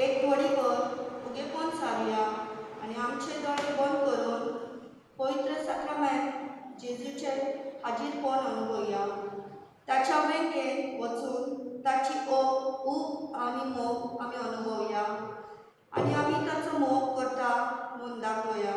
एक घडी कर उगेपण सारुया आणि आमचे दोळे बंद करून पवित्र साक्रामेंत जेजूचे हाजीरपण अनुभवया. ताच्या वेंगेन वचून ताची ऊब आनी मोग आमी अनुभवया आनी आमी ताचो मोग करता म्हूण दाखोवया.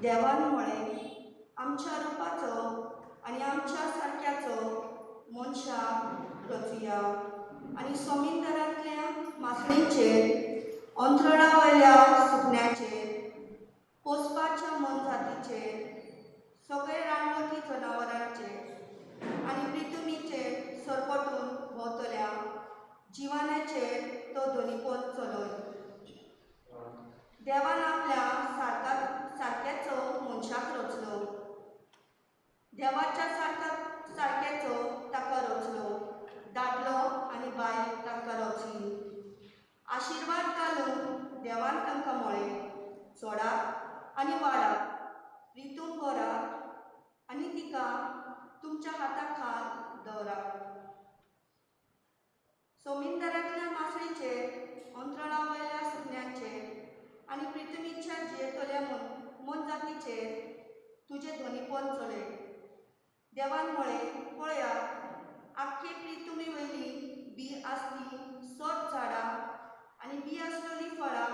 देवान म्हळें, आमच्या रुपाचो आनी आमच्या सारक्याचो मनशाक रचुया आनी समुद्रांतल्या मासळींचेर, अंथरुणा वयल्या सुकण्याचेर, पोसपाच्या मनजातीचेर, सगळे रानवटी जनावरांचेर आनी पृथ्वीचेर सरपटून भोंवतल्या जिवाण्याचेर तो धनीपण चलय. देवान आपल्या सारक्याचो मनशाक रचलो. देवाच्या सारक्याचो ताका रचलो. दादलो आनी बायल तांकां रचली. आशिर्वाद घालून देवान तांकां म्हळें, चडात आनी वाडात, रितून भरात आनी तिका तुमच्या हाता खाल दवरात. समुद्रांतल्या मासळीचेर, अंथरुणा वयल्या सुकण्यांचेर आनी पृथ्वीच्या जियेतल्या मनजातीचेर तुजें धनीपण चलय. देवान म्हळें, पळयात, आख्खे पृथ्वी वयली बी आसली सत झाडां आनी बी आसलेलीं फळां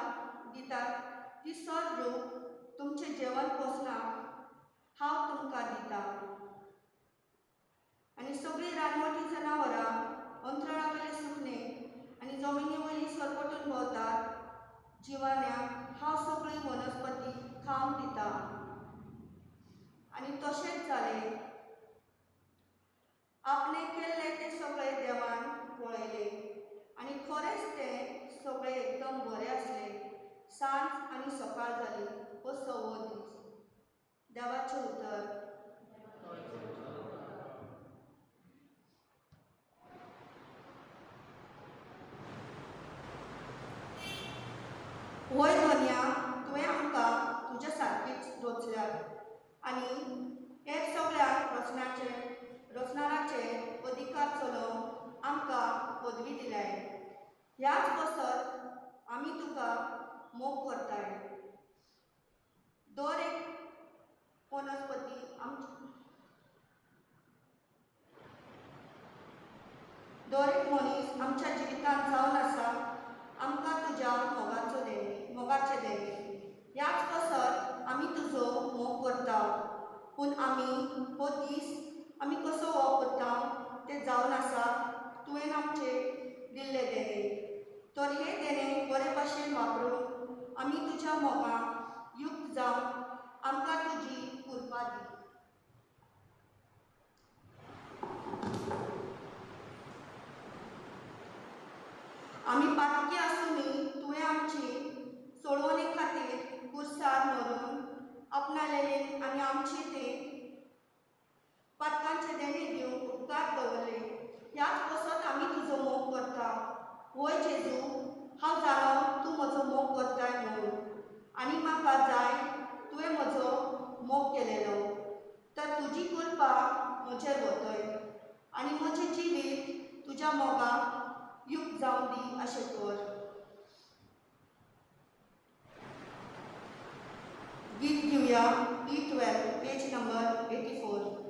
दितात ती सत रूप तुमचें जेवण पोसणाक हांव तुमकां दितां. आनी सगळीं रानवटी जनावरां, अंथरुणा वयले सुकणे आनी जमिनी वयली सरपटून भोंवतात जिवाण्याक हांव सगळी वनस्पती खावंक दितां. आनी तशेंच जालें. आपणें केल्लें तें सगळें देवान पळयलें आनी खरेंच तें सगळें एकदम बरें आसलें. सांज आनी सकाळ जाली हो 6वो दीस. देवाचें उतर. होय धन्या, तुवें आमकां तुज्या सारकीच रचल्यात आनी हेर सगळ्यांक रचणाराचे अधिकार चलोवंक आमकां पदवी दिल्याय. ह्याच बसत आमी तुका मोग करताय. दर एक वनस्पती दर एक मनीस आमच्या जिवितांत जावन आसा आमकां तुज्या मोगाचे देणे. ह्याच कसर आमी तुजो मोग करता. पूण आमी हो दीस आमी कसो हो करता तें जावन आसा तुवें आमचे दिल्ले देणे. तर हे देणे बरे भाशेन वापरून आमी तुज्या मोगाक युक्त जावन आमकां तुजी कृपा दी. आमी पातकी आसूनय तुवें आमची सोडवणे खातीर कुर्सार मरून आपणालेले आनी आमचे ते पातकांचे देणे दिवंक उपकार दवरले. ह्याच कसत आमी तुजो मोग करता. वय जेजू, हांव जाणो तूं म्हजो मोग करताय म्हणून आनी म्हाका जाय तुवें म्हजो मोग केलेलो. तर तुजी कृपा म्हजेर वतय आनी म्हजें जिवीत तुज्या मोगाक युक्त जावन दी अशें कर. गीत दिवया E12 पेज नंबर 84.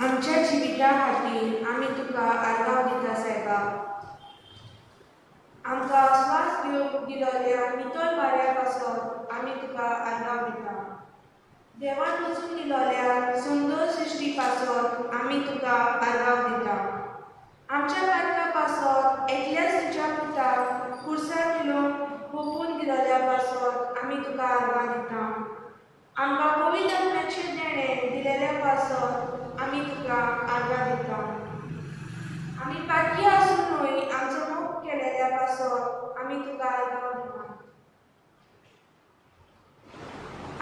आमच्या जिविता खातीर आमी तुका आर्गांव दिता सायबा. आमकां स्वास दिवंक दिलोल्या नितळ वाऱ्या पासत आमी तुका आर्गां दिता. देवान वचून दिलोल्या सुंदर सृश्टी पासत आमी तुका आर्गां दिता. आमच्या पातका पासत एकल्याच तुज्या पुताक कुर्सार दिलो ओपून दिलोल्या पासत आमी तुका आर्गां दिता. आमकां पवित्र आत्म्याचें देणें दिलेल्या पासत आमी तुका आर्गां दिता. आमी पातकी आसूनय आमचो मोग केलेल्या पासत आमी तुका आर्गां दिता.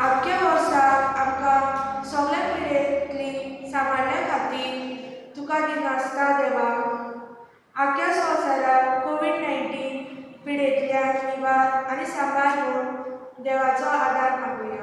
आख्ख्या वर्साक आमकां सगळ्या पिडेंतली सांबाळल्या खातीर तुका दिनासता देवा. आख्ख्या संवसाराक कोविड-19 पिडेंतल्यान निवार आनी सांबाळ म्हूण देवाचो आदार मागुया.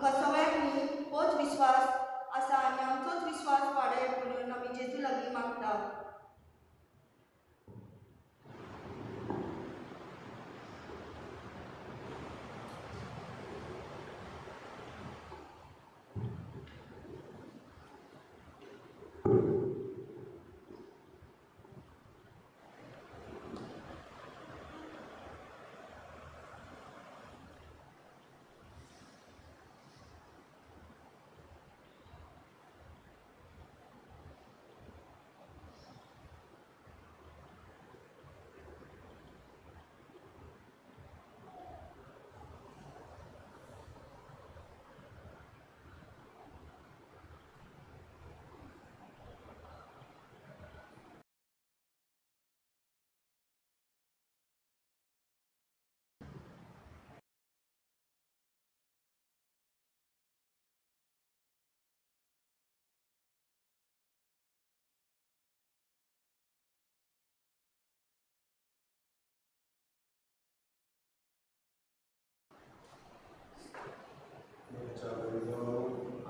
आमकां सगळ्यांनी होच विस्वास आसा आनी आमचोच विस्वास वाडय म्हणून आमी जेजू लागीं मागतात.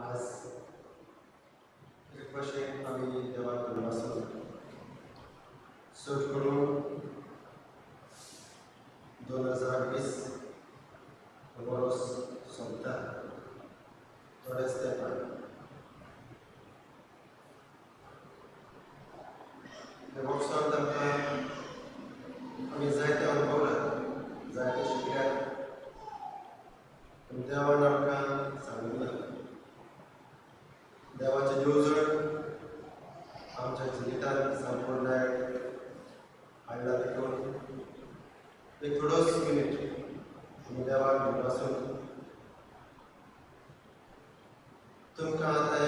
आज एक भशेन आमी देवाक धन्यवाद चड करून 2020 वर्स सोंपता थोडेच तेंपान ह्या वर्सांत आमकां आमी जायते अनुभवल्यात जायते शिकल्यात देवान आमकां सांगितलें देवाचें येवजण आमच्या जिवितांत संपूर्ण हाडला देखून एक थोडोच मिनीट आमी देवाक धन्यवाद तुमकां आतां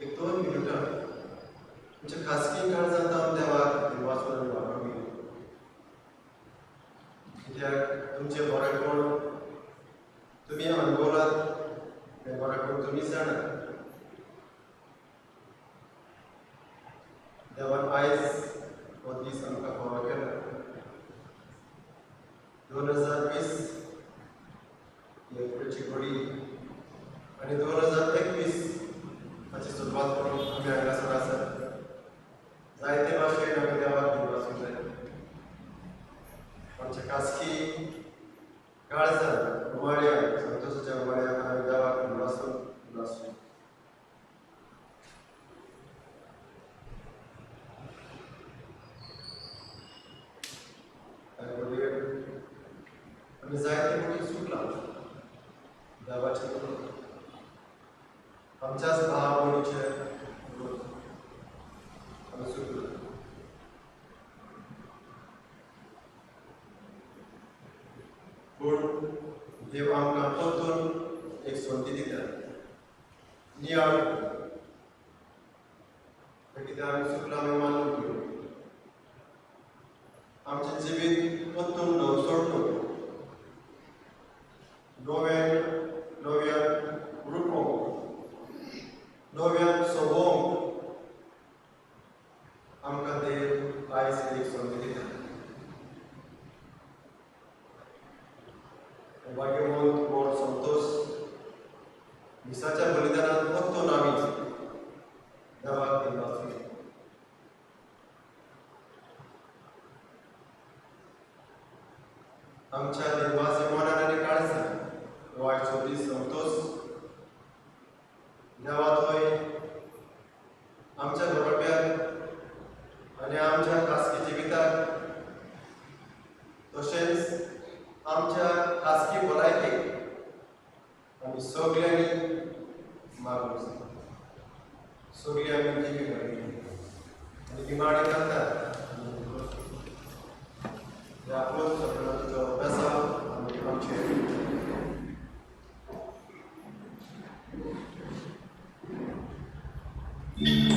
एक 2 मिनटां तुमच्या खासगी काळजांत हांव देवाक धन्यवाद वापरूंक कित्याक तुमचें बरेपण तुम्ही अनुभवलात तें बरेपण तुमी जाणात. देवान आयज हो दीस आमकां फावो केला 2020 ही एप्रिलची घडी आनी 2021 हाची सुरवात करून आमी हांगासर आसात. जायते भाशेन आमी देवाक धन्यवाद जाय. आमच्या खासगी काळजांत उमाळ्या संतोशाच्या उमाळ्याक आमी देवाक धन्यवाद आमी जायते कोणी चुकला देवाचे करून आमच्याच भाव भयणीचे आमी चुकला. पूण देव आमकां परतून एक संदी दिता नियाळ कित्याक आमी चुकला आमी मानून घेवं आमचें जिवीत परतून नवसोडून नव्यान रुपोवंक नव्यान सोबोवंक आमकां देव आयज एक संदी दिता. भाग्यवंत कोण संतोष दिसाच्या बलिदानात परतून आमी देवाक धन्यवाद आमच्या निर्वासी मनान आनी काळजांत वायटचो दीस संतोष देवा थंय आमच्या बरोब्याक आनी आमच्या खासगी जिविताक तशेंच आमच्या खासगी भलायकेक आमी सगळ्यांनी मागूंक जाय. सगळीं आमी दिवी मागली आनी गिमाळी घालतात ह्या आपलोच सगळ्यांचो अभ्यासाक आमी आमचे Amen.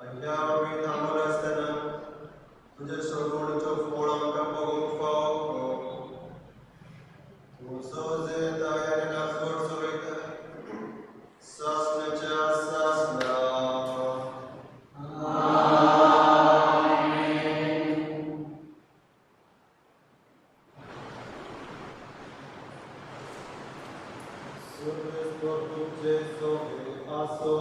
आणि ह्या वेळी थांबलो असताना तुझ्या श्रवणीचो फळ आमकां बघूंक फावो. तूं सोजे दयाने नाचवड चलयता सासण्याच्या सासना. Sfântul tuce sobe aso,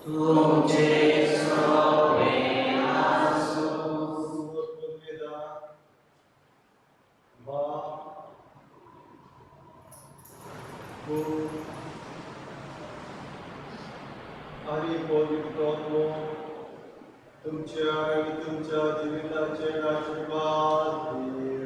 तुमचे सोबे असो. Sfântul veda, va, cu, आणि पवित्र तुमच्या आणि तुमच्या जीविताचे आशीर्वाद देव.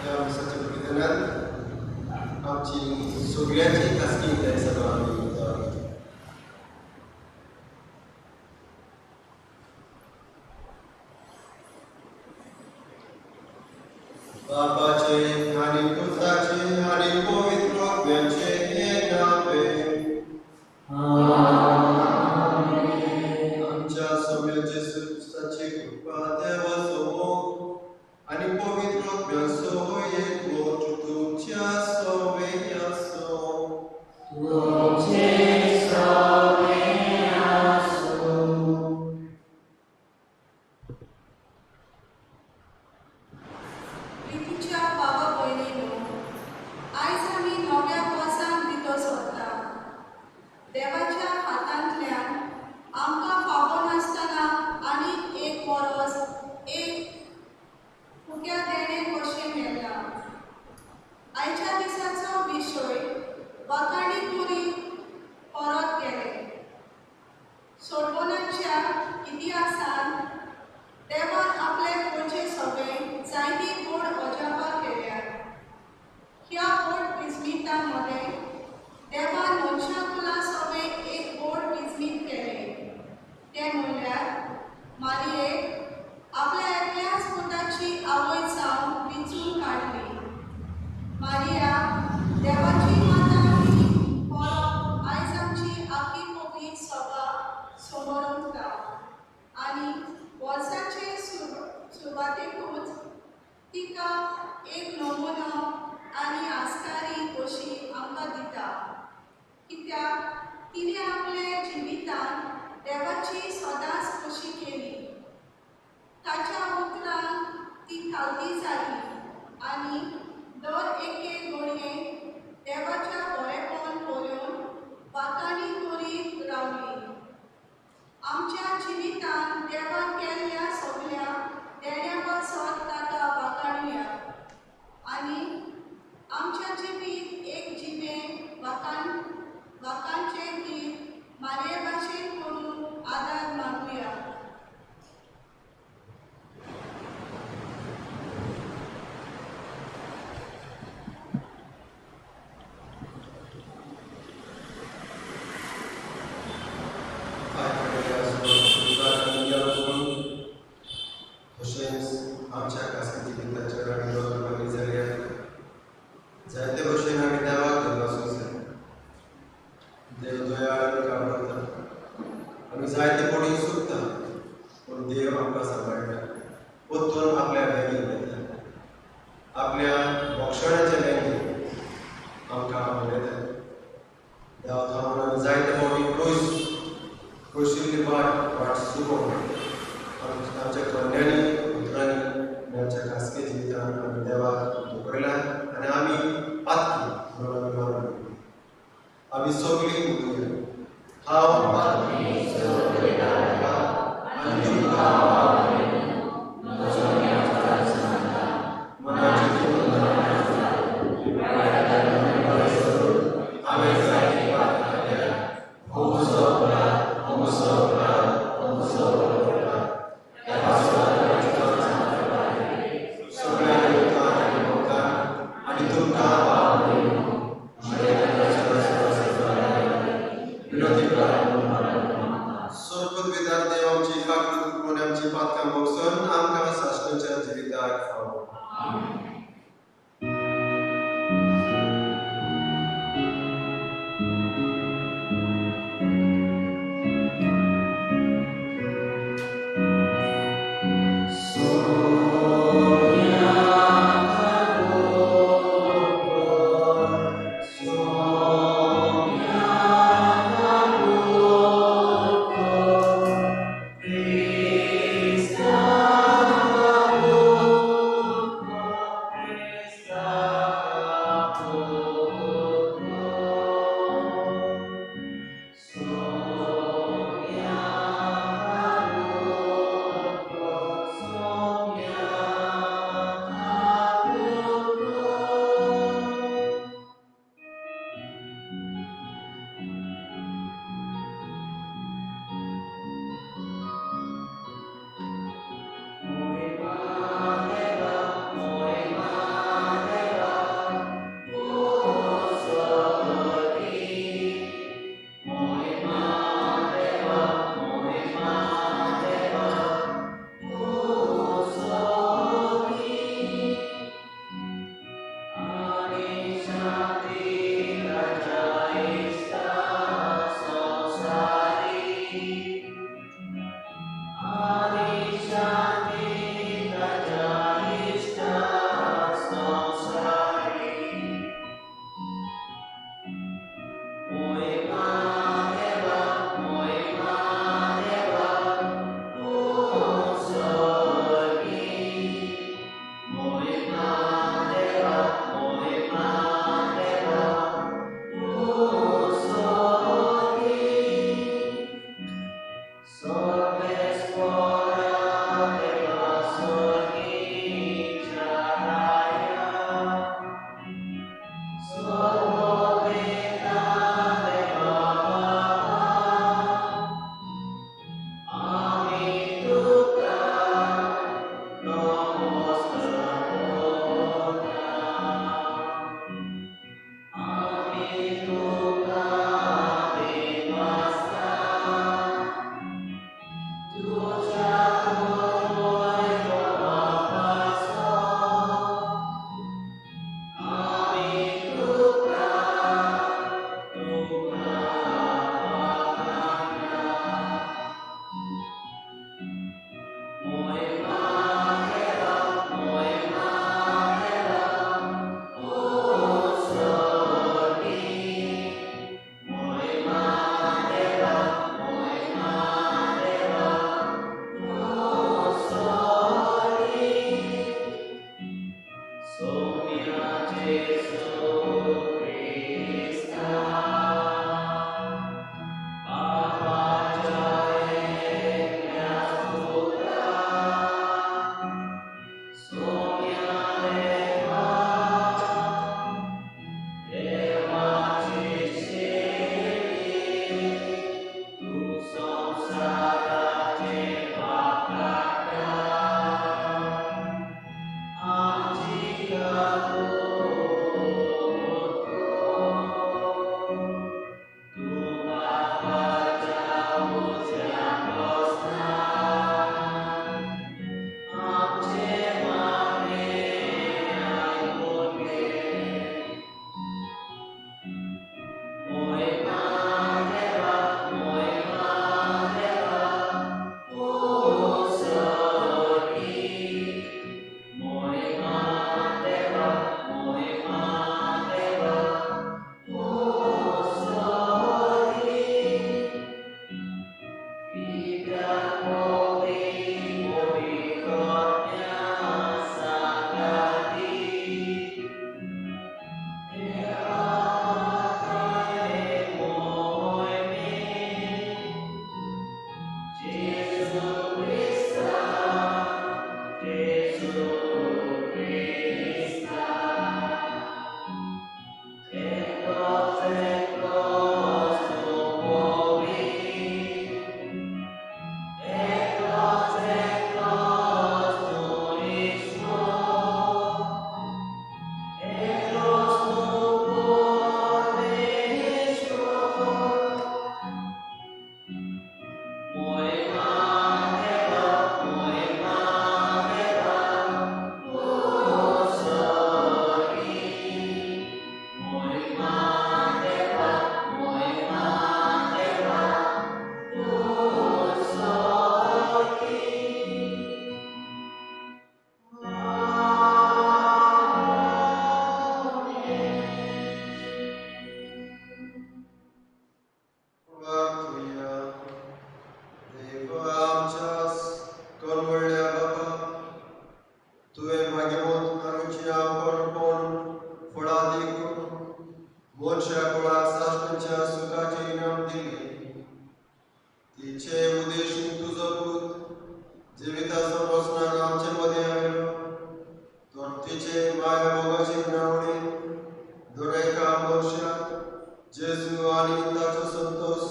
या वर्षाच्या प्रतिदानात आमची सगळ्यांची खासगी त्या सगळं आम्ही बापाचे आणि पुत्राचे आणि पवित्र आत्म्याचे एक नावे आमच्या सगळ्याचे सुखाची कृपा देवासमोर आणि पवित्र आत्म्यासो एक गोष्ट तुमच्या सवयी असो प्रितीच्या बाबा भयणींनो, आयज आमी नव्या वर्साक भितर सरता. देवाच्या हातांतल्यान आमकां फावो नासतना आनीक एक वर्स एक फुक्या देणे कशें मेळटा. आयच्या दिसाचो विशय वाकाणी करी परत केले. सोडवणाच्या इतिहासान देवान आपले गोंयचे सगळे जायती गोड अजापां केल्यात. ह्या गोड विस्मितांमध्ये देवान मनशाकुला सगळे एक गोड विस्मीत केले. ते म्हणल्यार मारयेक आपल्या एकल्याच पुताची आवय जावन विंचून काडली. मारिया देवाची माता ही परत आयज आमची आखी पवित्र सभा समोर उरता आनी वर्साचे सुरवातेकूच तिका एक नमुनो आनी आस्कारी कशी आमकां दिता. कित्याक तिणें आपल्या जिवितान देवाची सदांच कशी केली. ताच्या उतरान ती थालती जाली आनी दर एके घडये देवाच्या बरेपण पळोवन वाकाणी करीत रावली. आमच्या जिवितान देवान केल्ल्या सगळ्या देण्या पासत ताका वाकाणुया आनी आमच्या जिवीत एक जिवे वाकांचे गीत मारये भाशेन करून आदार मागुया. आमच्या खासगी जिविताच्या गाडीवर झाल्या जायते भशेन आमी देवाक धन्यवाद जाय. देव दयाळ काडटा आमी जायते कोणी चुकता पूण देव आमकां सांबाळटा. परतून आपल्या बँकेन घेता. आपल्या भक्षणाच्या बँकेन आमकां आवडटा. देवा थांबून आमी जायते कोणी क्रोशिल्ली वाट चुकोवंक आमच्या कन्यांनी पुत्रांनी आमच्या खासगी जिवितान आमी देवाक धुकयला आनी आमी पातकी म्हणून आमी मानून आमी सगळीं म्हणुया हांव पातकी आनी तुका हांवें जायती पातकां केल्या. तुमकां पावलो सोपत विदार देव आमची फाटली कोण आमची पातकां बगसून आमकां साश्टाच्या जिविताक फावो मोठ्या कुळाक साश्टांच्या सुखाचे इनाम दिले. तिचे उद्देशून तुझो पूत जिविताचो प्रश्नाक आमचे मध्ये आयलो. तर तिचे माया मोगाची नावणी दोरेका मोर्शाक जेजू आनी ताचो संतोष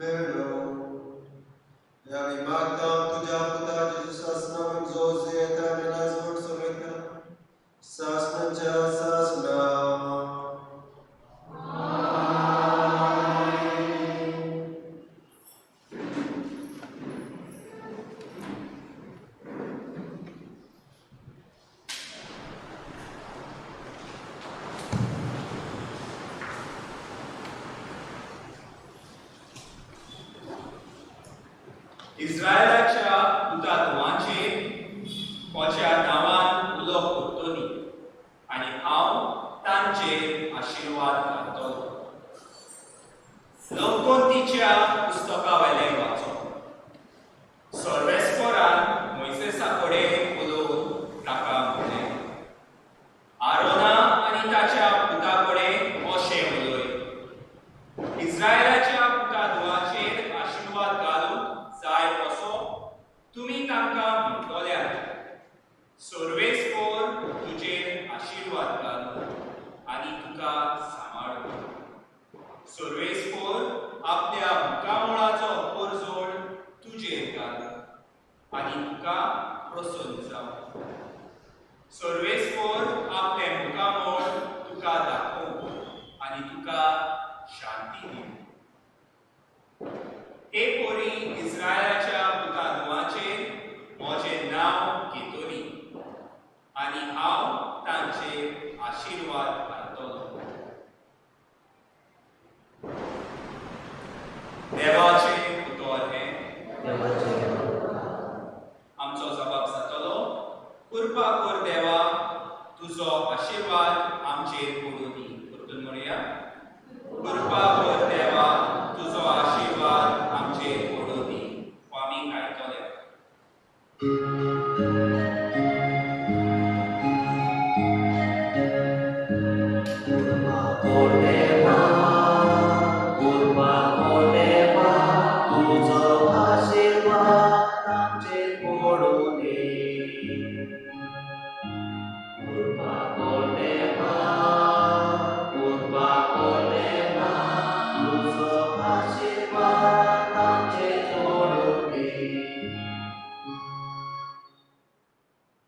मेळ्ळो. हे आमी मागता तुझ्या पुता जेजूसास नांवान जो येता आनी नाजवट चलयता सासणांच्या सासणा. इस्रायलाच्या हुतात्म्यांचेर म्हज्या नांवान उलो करतली आनी हांव तांचेर आशिर्वाद घालतलों. लोकवंतीच्या पुस्तकावेलें वाचप. सर्वेस्परान मोइसेसा कडेन उलोवन ताका म्हणलें, आरोना आनी ताच्या पुता कडेन अशें उलय. इस्रायलाच्या पुतात्म्यांचेर आशिर्वाद घालूंक जाय असो तुमी तांकां म्हणटल्यार सर्वेस्पोर तुजेर आशिर्वाद घालूं आनी तुका सांबाळूं. सर्वेस्पोर आपल्या मुखामोळाचो परजोड तुजेर घालूं आनी तुका प्रसन्न जावं. सर्वेस्पोर आपले मुखामोळ तुका दाखोवं आनी तुका शांती दिवं. हे पोरी इस्रायलाच्या पुतात्म्यांचेर म्हजें नांव घेतली आनी हांव तांचेर आशिर्वाद घालतलों. देवाचें उतर हें आमचो जबाब जातलो, कृपा कर देवा, तुजो आशिर्वाद आमचेर पडूं दी. परतून म्हणया, कृपा कर देवा, तुजो आशिर्वाद आमचेर पडूं दी. आमी आयकले.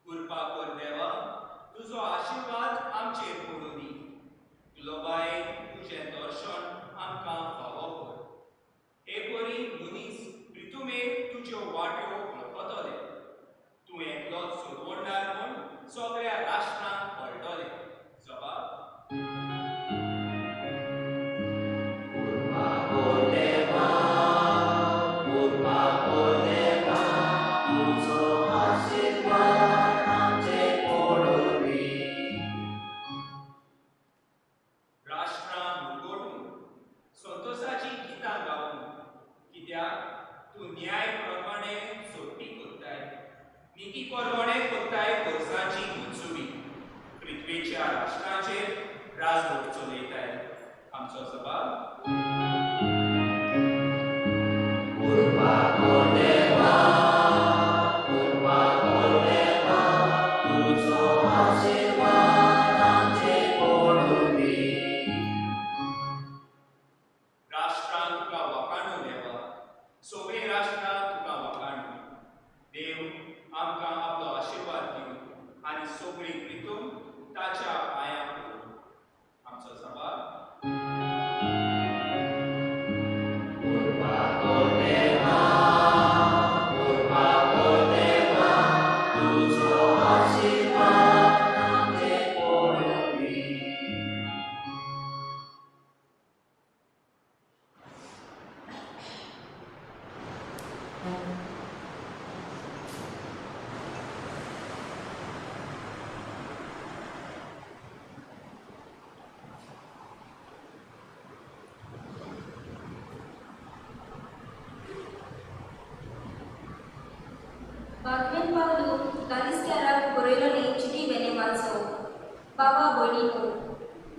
कृपा कर देवा, तुजो आशिर्वाद आमचेर पडूं दी. तुलोबाय तुजें दर्शन आमकां फावो कर. हे परी मनीस प्रितुमेक तुज्यो वाट्यो वळखतले. तूं एकलोच सोडवणदार म्हूण सगळ्या राष्ट्रांक कळटलें. जबाब. राष्ट्रां मुरगोडून संतोषाची गितां गावून, कित्याक तूं न्याय प्रमाणे सोडटी करताय, निती परवणे करताय वर्सांची मुत्सुबी. पृथ्वीच्या राष्ट्रांचेर राजवट चलयताय. आमचो जबाब. राष्ट्रांक तुका वखाणू देवा, सगळीं राष्ट्रां तुका वखाणू. देव आमकां आपलो आशिर्वाद दिवं आनी सगळीं प्रितूम ताच्या पांयां पडूं. आमचो जबाब.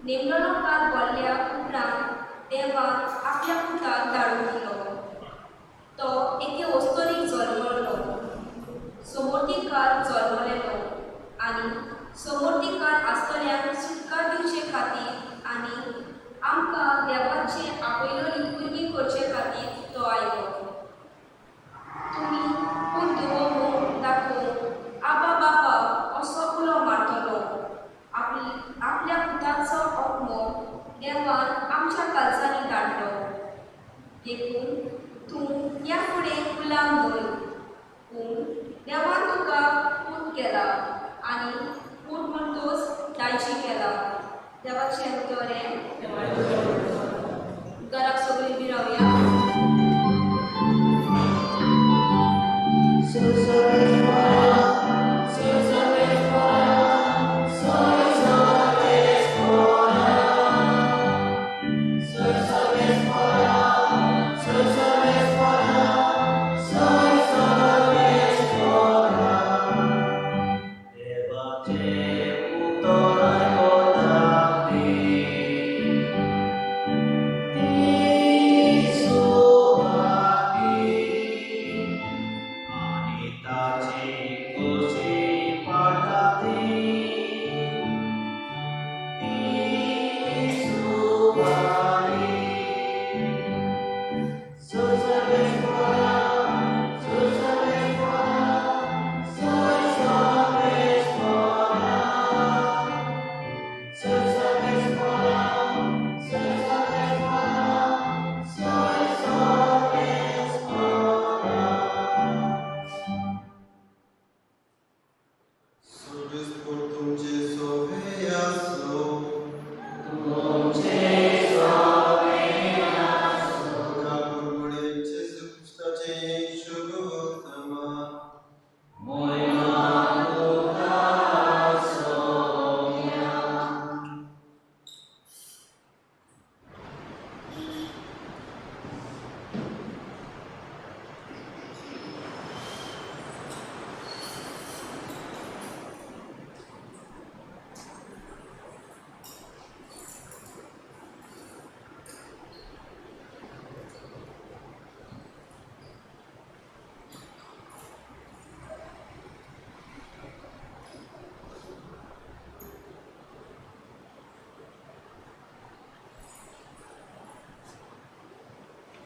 नेमलेलो काल बोल्ल्या उपरांत देवान आपल्या पुताक धाडून दिलो. तो एके वस्तोरीक जल्मलो, समोरती काल जल्मलेलो आनी समोरती काल आसतल्यांक सुटका दिवचे खातीर आनी आमकां देवाचे आपयलोली भुरगीं करचे खातीर तो आयलो. तुमी पूण धुवो म्हूण दाखोवन आबा बापा असो उलो मारतलो. आपल्या पुताचो ओकमो देवान आमच्या काळजांनी धाडलो. देखून तूं ह्या फुडें गुलाम न्हय, पूण देवान तुका पूत केला आनी पूत म्हणटूच दायजी केला. देवाचें बरें. घराक सगळीं बी रावया.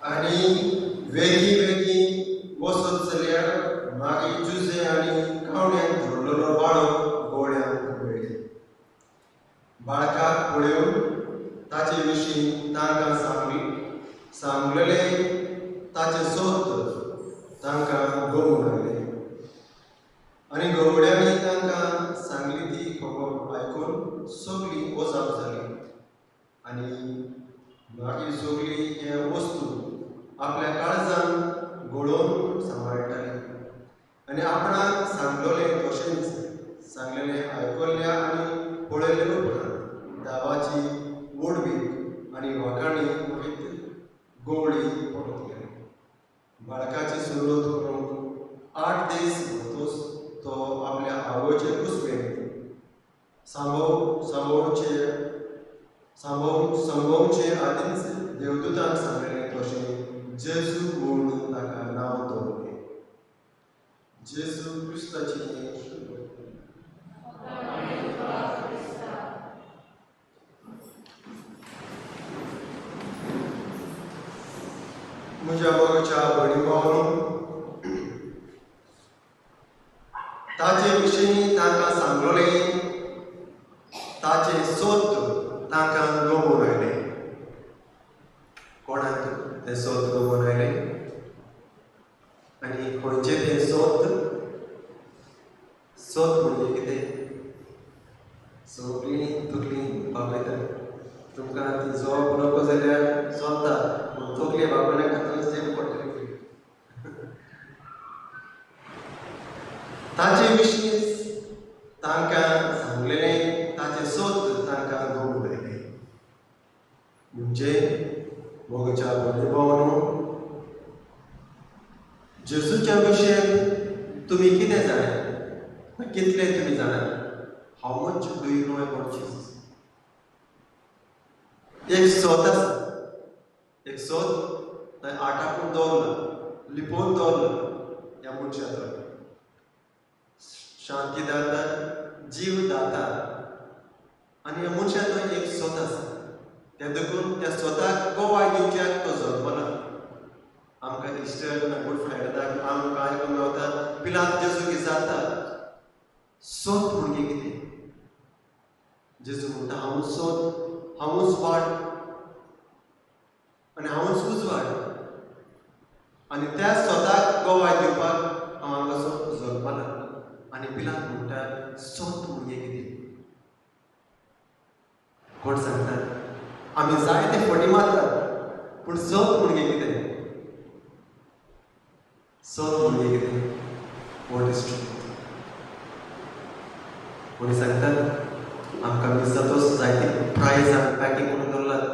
आणि वेगी वसत जाल्यार मागीर जुजे आनी कावण्याक जोडलेलो बाळो गोळ्यांक मेळ्ळी. बाळकाक पळयोवन ताचे विशीं तांकां सांगलेले ताचे सोद तांकां गमून आयले आनी गवड्यांनी तांकां सांगली ती खबर आयकून सगळीं ओजाप जालीं आनी मागीर सगळीं हे वस्तू आपल्या काळजान घडोवन सांबाळटाली आनी आपणाक सांगलोले तशेंच सांगलेले आयकल्ल्या आनी पळयले उपरांत दावाची वडवीक आनी वाखाणी वयत गवळी परत गेली. बाळकाची सुरवात करूंक 8 दीस वतूच तो आपल्या आवयचे कुसबेन संभोवचे आदींच देवदूतांक सांगलेले तशें जेजू म्हूण ताका नांव दवरलें. जेजू क्रिस्ताची म्हज्या मोगाच्या भयणी भावांनो, ताचे विशीं तांकां सांगलोले ताचे सोद तांकां गमून आयले. कोणाक ते सोद गमून आयले आनी खंयचे ते सोद म्हणजे कितें? सगळीं तकली बापयतात. तुमकां ती जॉब नको जाल्यार चलता, पूण तकली बापयल्या खातीर जेव पडटली. ताचे विशीं तांकां सांगलेलें ताचे सोद तांकां गमून आयले. म्हणजे मोगाच्या भयणी भावांनो, जेजूच्या विशयी तुमी कितें जाणात? कितले तुमी जाणात? How much do you know about Jesus? एक सोत आसा, एक सोत थंय आटापून दवरला, लिपोवन दवरला ह्या मनशाचो. शांती दाता, जीव दाता, आनी ह्या मनशाचो एक सोत आसा. ते देखून त्या सोताक गोवाय दिवच्याक तो जल्मला. आमकां इस्टर गुड फ्रायडेक आमकां आयकूंक मेवता पिलात जेजू विचारता सोत म्हणजे कितें. जेजू म्हणटा हांव सोत, हांवूच वाट आनी हांवूच उजवाड. आनी त्या सोताक गोवाय दिवपाक हांव हांगासर जल्मला. आनी पिलात म्हणटा सोत म्हणजे कितें. कोण सांगता आमी जाय ते फटी मारतात पूण सोत म्हणजे कितें. सोत म्हणजे कितें. What is truth. कोणी सांगतात आमकां मिसाचो जायती प्रायज पॅकींग करून दवरलात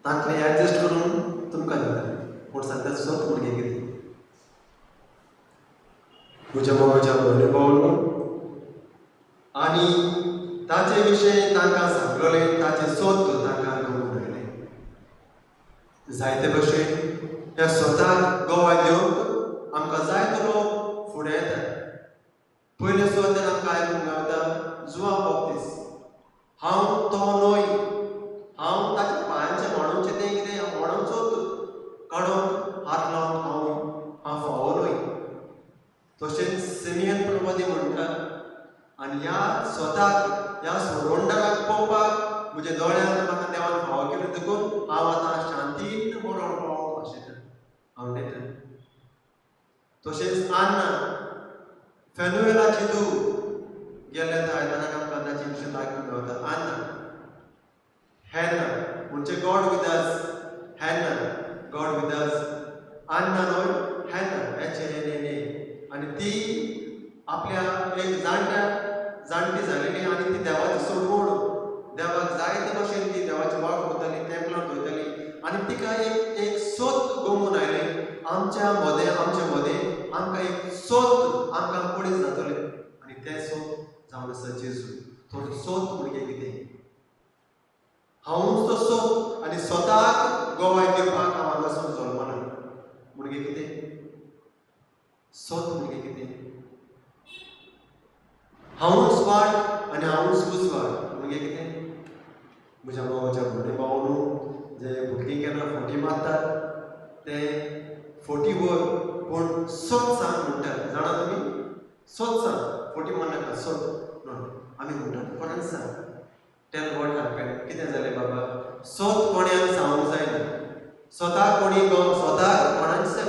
तांतले एडजस्ट करून तुमकां दितात. कोण सांगता सोत म्हणजे कितें. म्हज्या मोगाच्या भयणी भावांनो, आनी ताचे विशयी तांकां सांगलोलें ताचें सोत तांकां कळून आयलें. जायते भशेन ह्या सोताक गोवाय दिवंक आमकां जाय तो लोक फुडें येतात. पयले सुवातेर आमकां आयकूंक मेवता जुआंव बाप्तिस्त. हांव तो न्हय, हांव ताच्या पांयांच्या मांडोवचें तें कितें हांव मांडोवचो काडून हात लावन हांव फावो न्हय. तशेंच सिमियन प्रभुदेव म्हणटा आनी ह्या सोताक ह्या सोडवंडराक पळोवपाक म्हज्या दोळ्यान म्हाका देवान फावो केलो देखून हांव आतां शांतीन बरो पावोंक आशिल्लो आवडटा. तशेंच आन्ना फेनुएलाची धूव गेल्या आयताराक आमकां ताचे विशयी आयकूंक मेवता. आन्ना हॅना म्हणजे गॉड विथ अस, हॅना गॉड विथ अस. आन्ना न्हय हॅना HANNA. आनी ती आपल्या एक जाणटी जालेली आनी ती देवाची सोडवण, देवाक जाय ते भशेन ती देवाची वाट करताली, टेंपलांत वयताली. आनी तिका एक सोत गमून आयलें. आमच्या मदें आमकां एक सोत आमकां पडीत जातलें आनी तें सोत जावन आसा जेजू. तो सोत म्हणजे कितें. हांवूच तो सोत आनी स्वताक गोवाय दिवपाक हांव हांगासर जल्मला म्हणजे कितें. सोत म्हणजे कितें. हांवूच वाट आनी हांवूच उजवाड म्हणजे कितें. म्हज्या मोगाच्या भयणी भावांनो, जे भुरगीं केन्ना फोटी मारतात ते फोटी वर पूण सोत सांग म्हणटात. जाणा तुमी सोत सांग, फोटी मारनाका सोत न्हय. आमी म्हणटात कोणाक सांग, टेल वॉट हॅपन, कितें जालें बाबा. सोत कोण्याक सांगूंक जायना. स्वताक स्वताक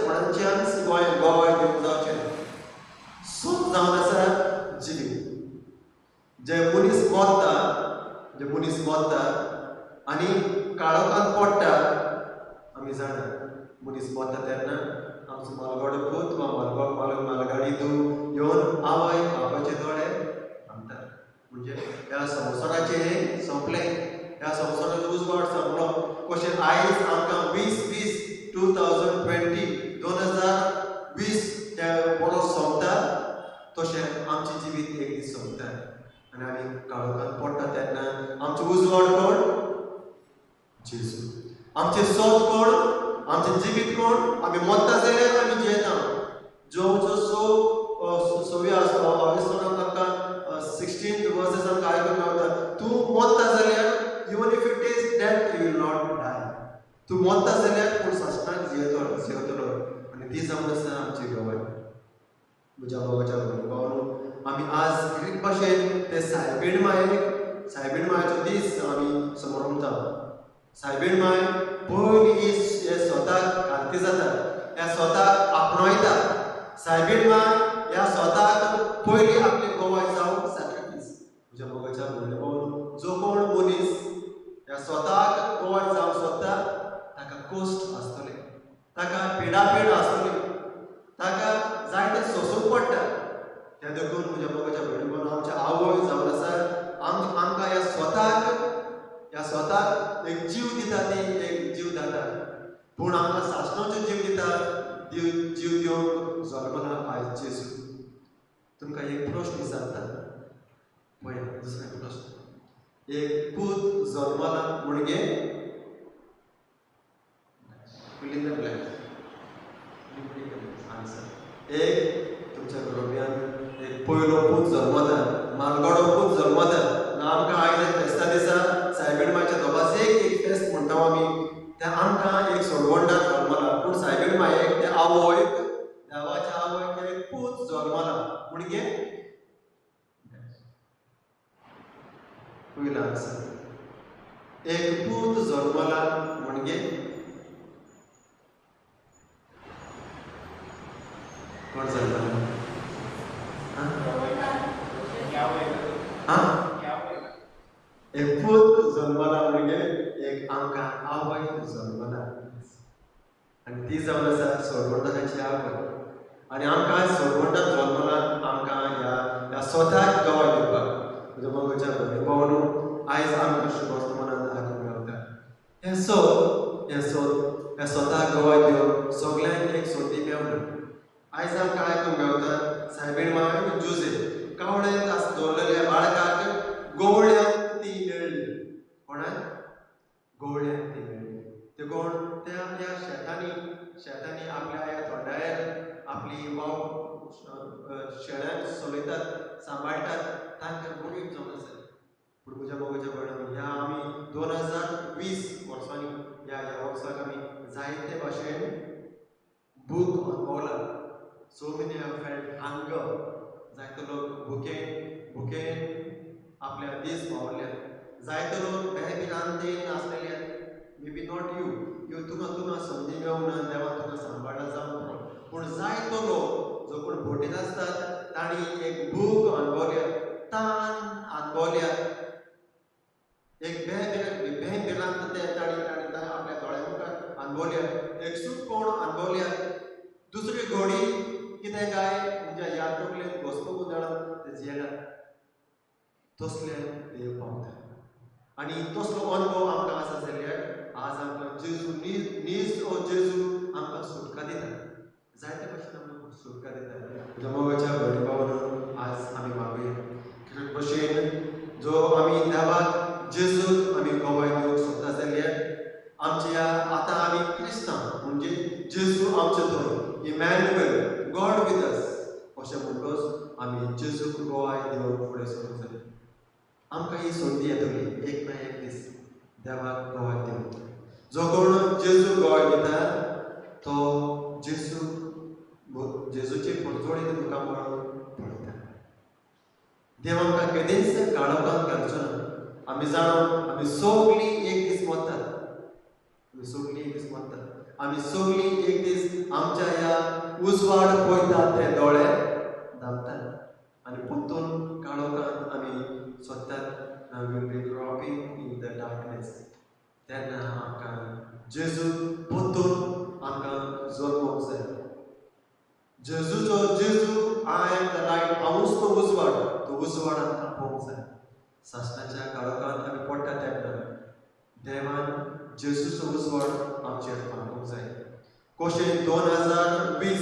कोणाच्यान गोवाय दिवंक जावचें ना. सोत जावन आसा जिवीत. जे मनीस मोडटा आनी काळोखांत पडटा. आमी जाणा मनीस मोडटा तेन्ना आमचो मालगडो पूत वा मालगाडी धूव येवन आवय बापाचे दोळे हांगतात. म्हणजे ह्या संवसाराचें हें सोंपलें. ह्या संवसाराचो उजवाड सोंपलो. कशें आयज आमकां 2020 तें वर्स सोंपता तशें आमचें जिवीत एक दीस सोंपता. आनी आमी काळोखांत पडटा तेन्ना आमचो उजवाड कोण. जेजू. आमचें सोत कोण. आमचें जिवीत कोण. आमी मोडटा जाल्यार आमी जियेता. सव्या अवेस्तारांत आमकां 16 वर्सेस आमकां आयकूंक मेवता तूं मोडटा जाल्यार even if it is death you will not die. तूं मोडटा जाल्यार पूण सासणाक जियेतलो. आनी ती जावन आसा आमची गोवाय. म्हज्या मोगाच्या भयणी भावांनो, आमी आज ग्रीक भाशेन ते सायबीण मायेचो दीस आमी समोर उरता. सायबीण माय पयली हे स्वताक घालती जाता, ह्या स्वताक आपणयता. सायबीण माय ह्या स्वताक पयली आपली गोवाय जावंक सॅक्रिफायस. म्हज्या मोगाच्या भयणी भावांनो, जो कोण मनीस ह्या स्वताक गोवाय जावंक सोदता ताका कोस्ट आसतले, ताका पिडापीड आसतली, ताका जायते सोंसूंक पडटा. त्या देखून म्हज्या मोगाच्या भयणी भावांनो, आमच्या आवय जावन आसा आमकां ह्या स्वताक एक जीव दिता. ती एक जीव दाता पूण आमकां सासणाचो जीव दिता. जीव दिवंक जल्मला आयज जेजू. तुमकां एक प्रश्न विचारता. पळया दुसरो प्रश्न. एक पूत जल्मला म्हणजे fill in the blanks. Answer एक तुमच्या घरोब्यान एक पयलो पूत जल्मता मालगडो पूत जल्मता आमकां आयज फेस्ता दिसा सायबीण मायच्या दोबासेक एक फेस्त म्हणटा आमी त्या आमकां एक सोडवंडा जल्मला पूण सायबीण मायेक त्या आवयक देवाच्या आवयक एक पूत जल्मला म्हणजे पयलो आन्सर एक पूत जल्मला म्हणजे कोण सांगता एक पूत जल्मला म्हणजे एक आमकां आवय जल्मला आनी ती जावन आसा सोडवंताची आवय आनी आमकां सोडवंतान जल्मला आमकां ह्या स्वताक गवाय दिवपाक म्हज्या मगोच्या भयणी भावांनो आयज आमकां शुभवर्तमानांत आयकूंक मेळटा हे स्वताक गवाय दिवप सगळ्यांक एक संदी मेळना आयज आमकां आयकूंक मेळटा सायबीण माय जुजे कावळ्यांत दवरलेल्या बाळकाक गवळ्यांक ती मेळ्ळी कोणाक गवळ्यांक ती मेळ्ळी ते कोण त्या शेतांनी आपल्या ह्या तोंडार आपली वाव शेळ्यांक चलयतात सांबाळटात तांकां गरीब जावन आसा पूण म्हज्या मोगाच्या भयणीनो ह्या आमी 2020 वर्सांनी ह्या वर्साक आमी जायते भाशेन भूक अनुभवला so many have felt hunger जायते लोक भुकेन आपल्या दीस पावल्या जायते लोक बेबिरांतेन आसलेले मे बी नॉट यू तुका संदी मेळूंक ना देवान तुका सांबाळला जावन पूण जायतो लोक जो कोण भोटीन आसतात तांणी एक भूक अनुभवल्या तान अनुभवल्या एक बेबिरांत ते तांणी आपल्या दोळ्या मुखार अनुभवल्या एक सूख कोण अनुभवल्या दुसरी घोडी कितें काय म्हणजे ह्या तकलेन घोस्तो गुंदळान ते जियेला तसले देव पावता आनी तसलो अनुभव आमकां आसा जाल्यार आज आमकां जेजू नीज हो जेजू आमकां सुटका दिता जायते भशेन आमकां सुटका दिता म्हज्या मोगाच्या भयणी भावांनो आज आमी मागुया भशेन जो आमी देवाक जेजूक आमी गवाय दिवंक सोदता जाल्यार आमच्या आतां आमी क्रिस्तांव म्हणजे जेजू आमचे थंय इमॅन्युएल गॉड विथ अस अशें म्हणटच आमी जेजूक गवाय दिवंक फुडें सरूंक जाय आमकां ही संदी येतली एक ना एक दीस देवाक गवाय दिवंक जो कोण जेजूक गवाय दिता तो जेजूची परजोडी तुका म्हणून पळयता देव आमकां केदींच काळोखांत घालचो ना आमी जाणो आमी सगळीं एक दीस मरतात आमी सगळीं एक दीस आमच्या ह्या उजवाड पळयतात ते दोळे धांपतात आनी परतून काळोखांत आमी सोदतात will be dropping in the darkness तेन्ना आमकां जेजू परतून आमकां जल्मोवंक जाय Jezu I am the light हांवूच तो उजवाड आमकां पळोवंक जाय सासणाच्या काळोखांत आमी पडटा तेन्ना देवान जेजूचो उजवाड आमचेर पावोवंक जाय कशें 2020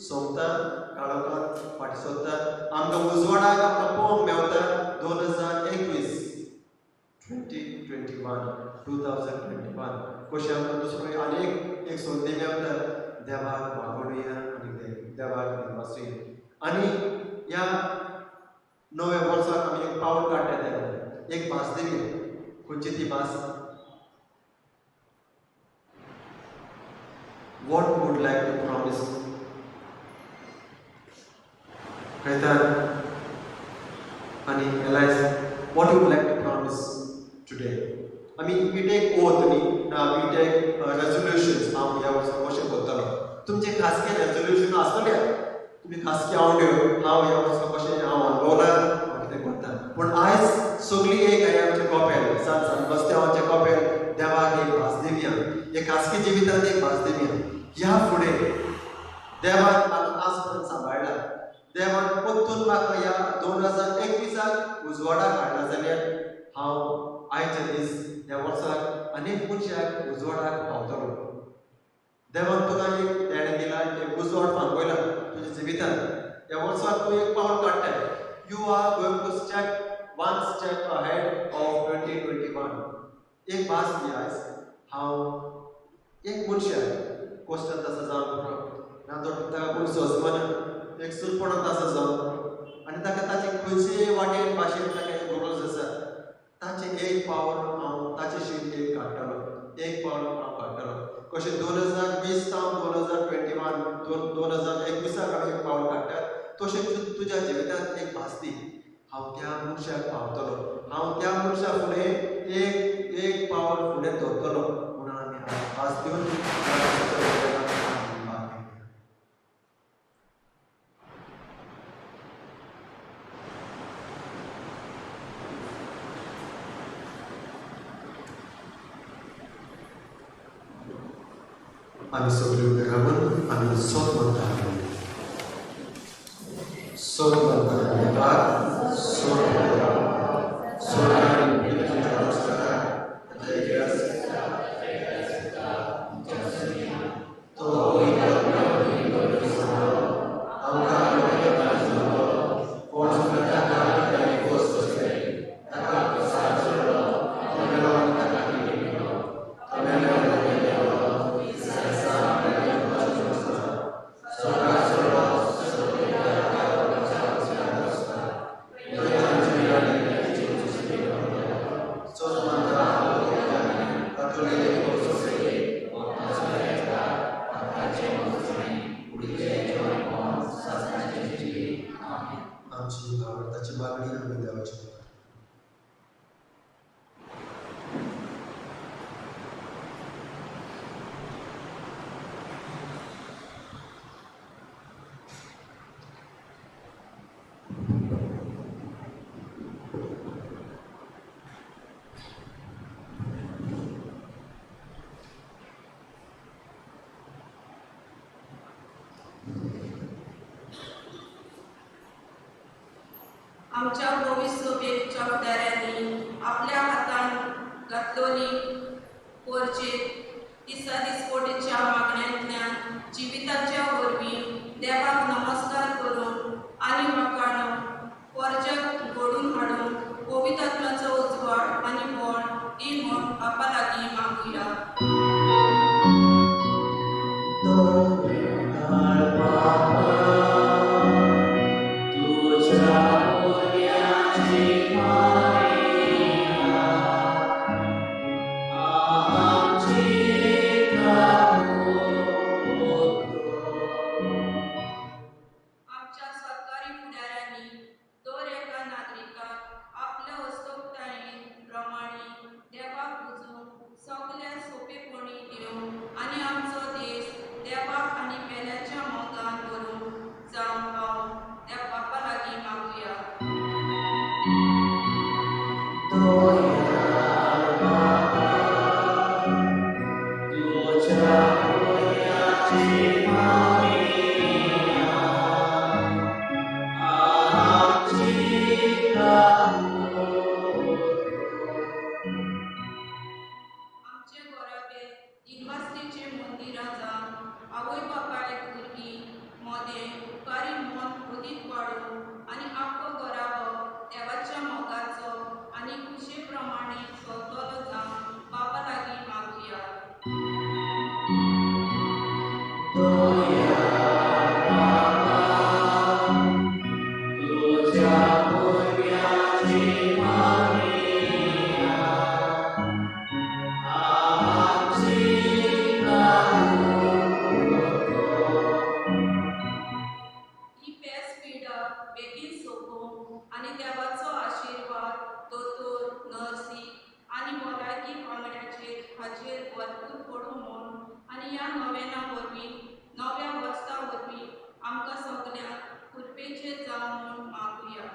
सोंपता काळोखांत फाटीं सरता आमकां उजवाडाक आमकां पळोवंक मेळटा 2021 कशें आमकां दुसरो आनीक एक संदी मेळटा देवाक वागोडुया आनी देवाक वाचुया आनी ह्या नव्या वर्साक आमी एक पावल काडटा तेन्ना एक भास दिवया खंयची ती भास What would like to promise? Kaitan and Elias, what you would like to promise today? I mean, we take oath, we take resolutions. Now we have some worship bottalo. तुमचे खासगी resolution असतले. तुम्ही खासगी आवडे हांव ह्या वर्सा कशें हांव अनुभवला कितें करता. पूण आयज सगळी एक आहे आमचे कपेल सांत बसते आमचे कपेल देवाक एक भास दिवया. एक खासगी जिवितांत एक भास दिवया. ह्या फुडें देवान म्हाका आज पर्यंत सांबाळला देवान परतून म्हाका ह्या 2021 उजवाडाक हाडला जाल्यार हांव आयचे दीस ह्या वर्साक अनेक मनशाक उजवाडाक पावतलो देवान तुका एक देणें दिला एक उजवाड फांकयला तुज्या जिवितांत ह्या वर्साक तूं एक पावल काडटा you are going to step one step ahead of 2021 एक भास दी आयज हांव एक मनशाक कोश्टन तसो जावन ना तो ताका कोण सजमन एक सुरपणत आसा जावन आनी ताका ताचे खंयचे वाटेन भाशेन ताका एक गरज आसा ताचे एक पावल हांव ताचे शीट एक काडटलो एक पावल हांव काडटलो कशें 2020 सावन 2021 2021 हांव एक पावल काडटात तशें तुज्या जिवितांत एक भास दी हांव त्या मनशाक पावतलो हांव त्या मनशा फुडें एक पावल फुडें धरतलो म्हणून आमी भास दिवन आमी सगळीं उबे रावन आमी सोद म्हणटा सोद म्हणटा देवाक सोद सोदान तुज्या नमस्कार तो आमची आवडताची मागणी आमी देवाची आमच्या भविष्यवेच्या फुडाऱ्यांनी आपल्या हातांत घातलेली पोरचेर दिसा दिसपटेच्या मागण्यांतल्यान जिविताच्या वरवीं देवाक नमस्कार करून आनी म्हाका पोरज्याक घडून हाडून पवित्रात्म्याचो उजवाड आनी बळ दी म्हूण बापा लागीं मागुया आमच्या सरकारी फुडाऱ्यांनी दर एका नागरिकाक आपल्या वस्तुकताये प्रमाणे देवाक पुजून सगल्या सोंपेपणी दिवं आनी आमचो देश देवाक आनी पेल्याच्या मोगान व्हरून जावं हांव त्या बापा लागीं मागुया आमचे घराबे इन्वास्तीचे मंदिरां जावन आवय बापायक भुरगीं मोदें उपकारी मन उदीक वाडून आनी आख्खो घराबो देवाच्या मोगाचो आनी खुशे प्रमाणे चलतलो जावन बापा लागीं मागुया ही पेस पिडा बेगीन सोंपूं आनी देवाचो आशिर्वाद दोतोर नर्सी आनी भलायकी वांगड्याचेर हाचेर भरपूर पडूं म्हूण आनी ह्या नव्याना वरवीं नव्या वर्सा वरवीं आमकां सगल्यांक कृपेचेर जावं म्हूण मागुया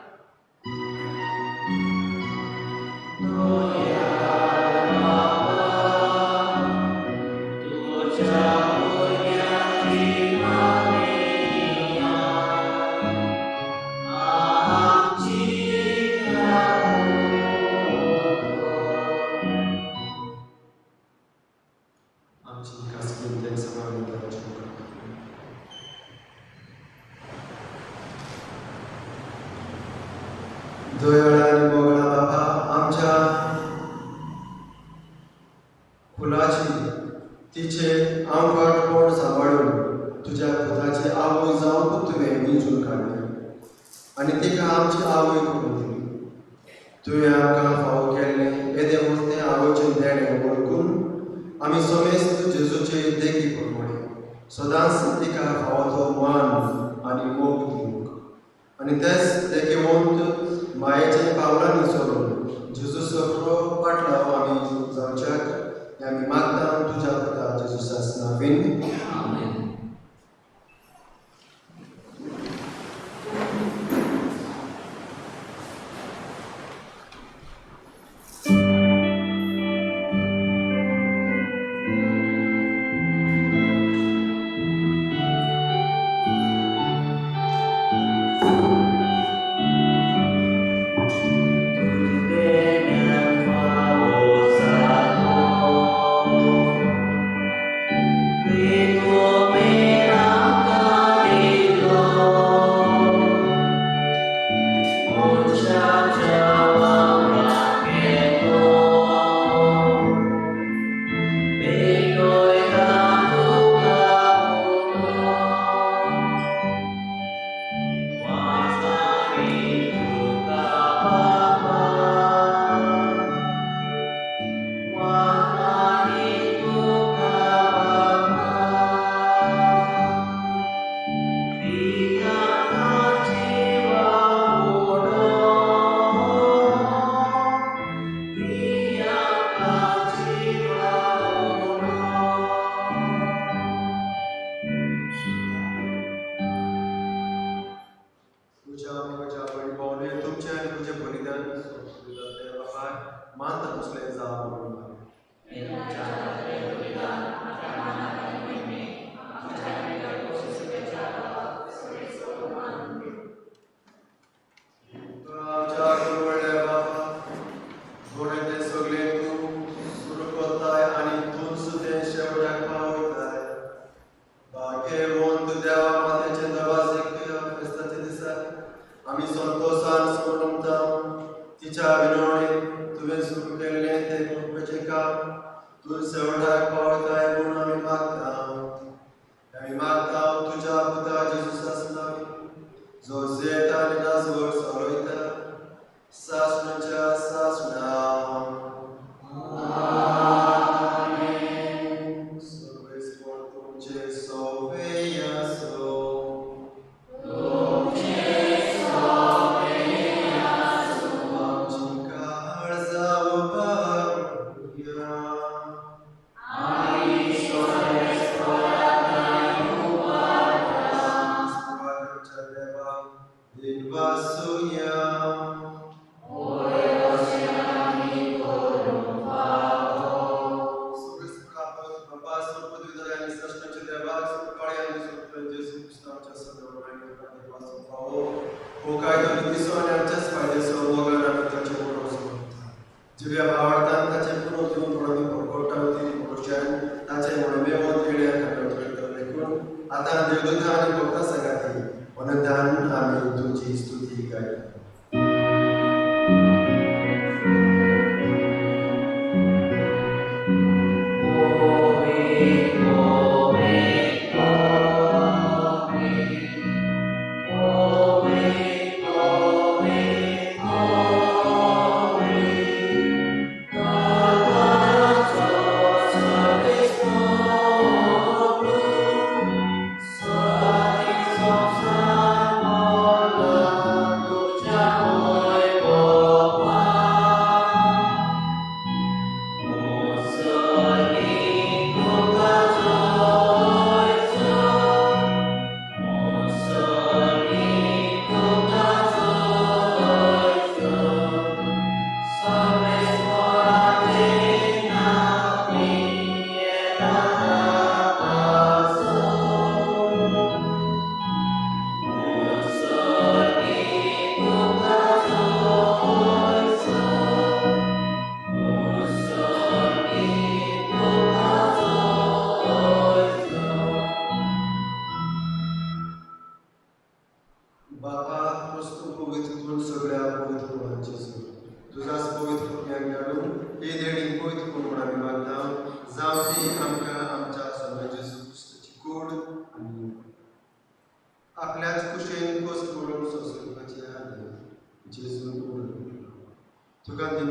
आमची खासगी सगळ्या देवाची फुलाची तिचे आंबटपण सांभाळून तुझ्या पुताची आवय जावन तुवें विंचून काडली आनी तिका आमची आवय करून दिली. तुवें आमकां फावो केल्लें येदे वस्तें आवयचें देणें वळखून आमी समेस्त जेजूचे देखी प्रमाणे सदांच तिका फावो तो मान आनी मोग दिवंक आनी तेच देखीवंत मायेच्या पावलांनी चलून जेजू सगळो पाटलाव आमी जावच्याक आमी मागता तुज्या पुता जेजूसाच नांवान. आमेन. Oh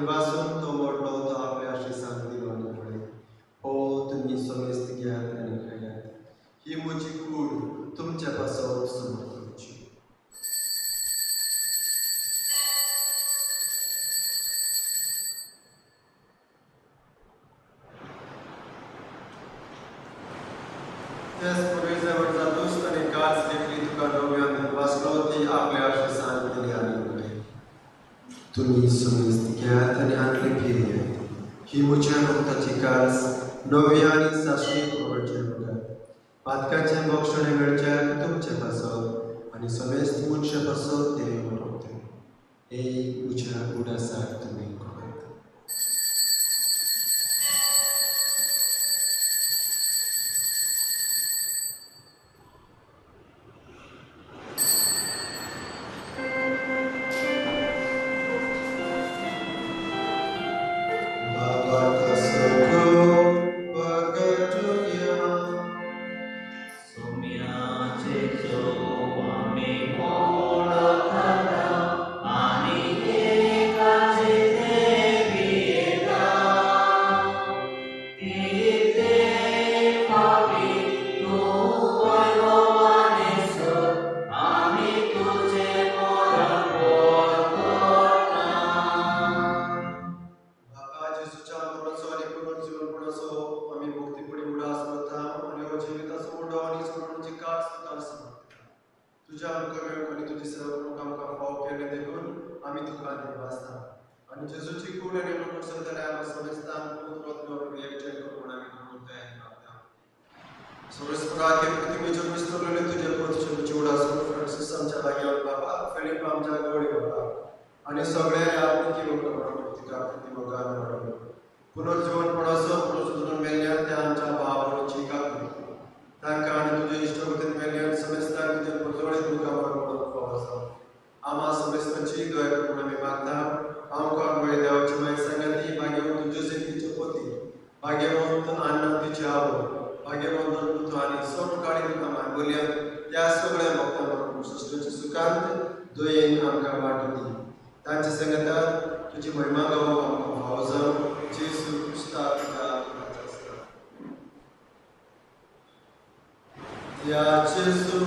मनापासून तो मोठा होतो आपल्याशी सांगतील आणि पुढे हो तुम्ही समेस्त घ्यात आणि खायात ही मुझी कूड तुमच्यापासून समोर करूची. त्याच पूर्वी जवळ जातोस आणि काच देखली तुका नव्याने वाचलो ती आपल्याशी सांगतील आणि पुढे तुम्ही समेस्त घ्यात आणि आणले फिर्यात ही मुझ्या रक्ताची कास नवी आणि साक्षी प्रवचन बघा पातकाचे मोक्षणे मिळच्याक तुमचे पासत आणि समेस्त मनुष्य पासत ते म्हणते हे मुझ्या गुडासाक तुम्ही करत. तुझ्या अनुकरण आणि तुझी सर्व कामकाम पाव केले देखून आम्ही तुका वाचता आणि जेजूची कूड आणि अनुकरण सदाला आम्हा समजता पुत्रत्व विवेचन करून आम्ही करतोय प्रार्थना सोरस्परा के प्रतिमे जो मिस्त्रले तुझ्या पोतचे चिवडा फ्रान्सिस आमच्या भाग्यावर बाबा फिलिप आमच्या गवळी बाबा आणि सगळे आपण की प्रतिका प्रतिमगा म्हणून पुनर्जीवनपणासह पुनर्जीवन मेल्या त्या आमच्या भावाची कापली तांका आणि तुझे इष्टवतीन मेल्या समजता तुझे प्रजोळे दुखावर पडत आम्हा समस्तांची दया करून आम्ही मागता आमकां वेळ देवाची माहिती सांगती भाग्यवंत जोसेफीची पोती भाग्यवंत आनंदीची आवड भाग्यवंत पुत्र आणि सर्व काळी आम्हा बोलया त्या सगळ्या भक्तांना सृष्टीची सुखांत दोयेन आमकां वाटली तांच्या संगतात तुझी महिमा गावो आमकां भावजाव जेसू क्रिस्ता तुका त्या जेसू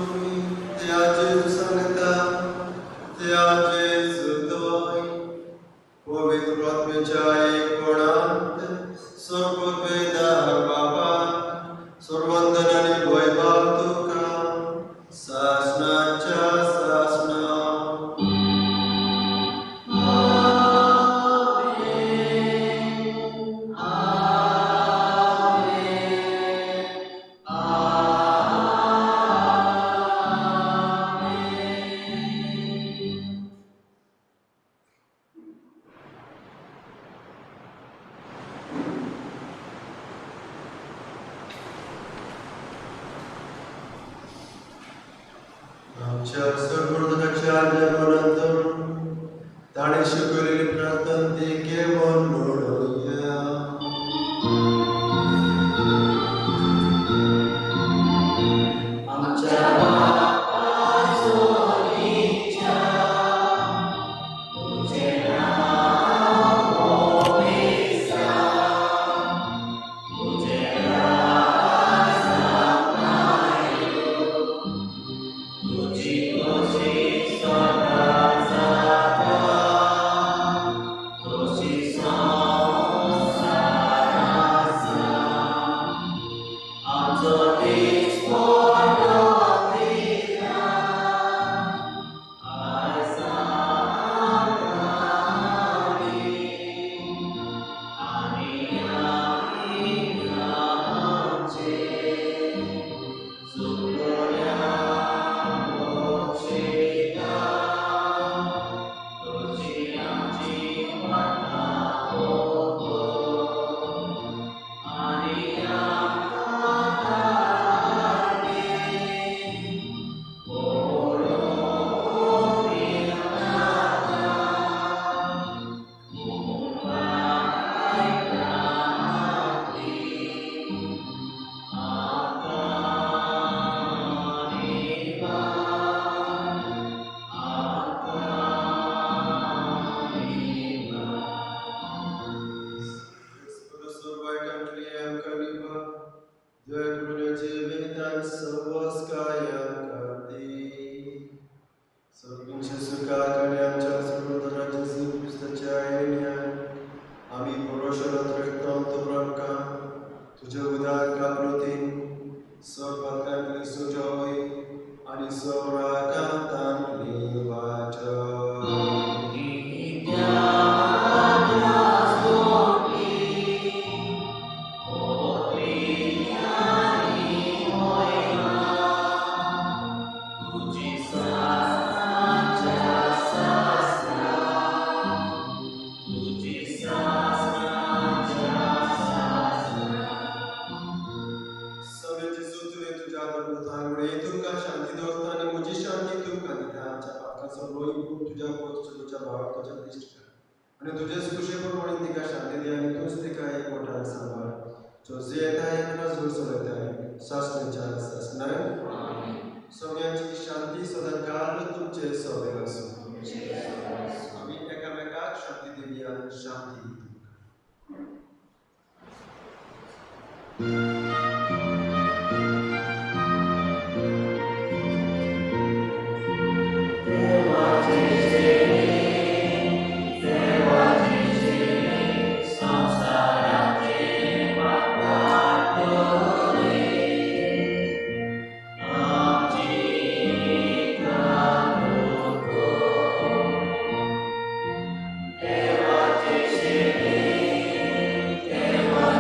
संगता त्या जेसू दोय पवित्र आत्म्याच्या एकपणांत सर्ववेदा बाबा सर्ववंदन आणि वैभव तुका शासनाच्या शासना आमच्या सर्वोर्धनाच्या आज्ञानुसार ताणे शिकवलेली प्रार्थना ती केवळ म्हणूया. आमच्या बापा सोनीच्या तुझे नाम होईसा तुझे राज नामायो तुझी तुझी सदा जाता तुझी संसारा promka, tuझ्या उदार काकृतीन सपत्कांतली सुजोय आणि सौराकांतांतली सगळ्याची सुचवे तुझ्या अनुरोधामुळे तुमका शांती दवरता आणि म्हजी शांती तुमका दिता आमच्या पापाचो लोय करून तुझ्या पोतच्या भावाक तुझ्या दिश्ट कर आणि तुझे सुशे प्रमाणे तिका शांती दे आणि तूच तिका एक मोठा सांभाळ जो जे येता एकला जोर चलयता शासनाच्या शासनार सगळ्यांची शांती सदा काल तुमचे सवय असो आम्ही एकामेकाक शांती देऊया शांती Devatesh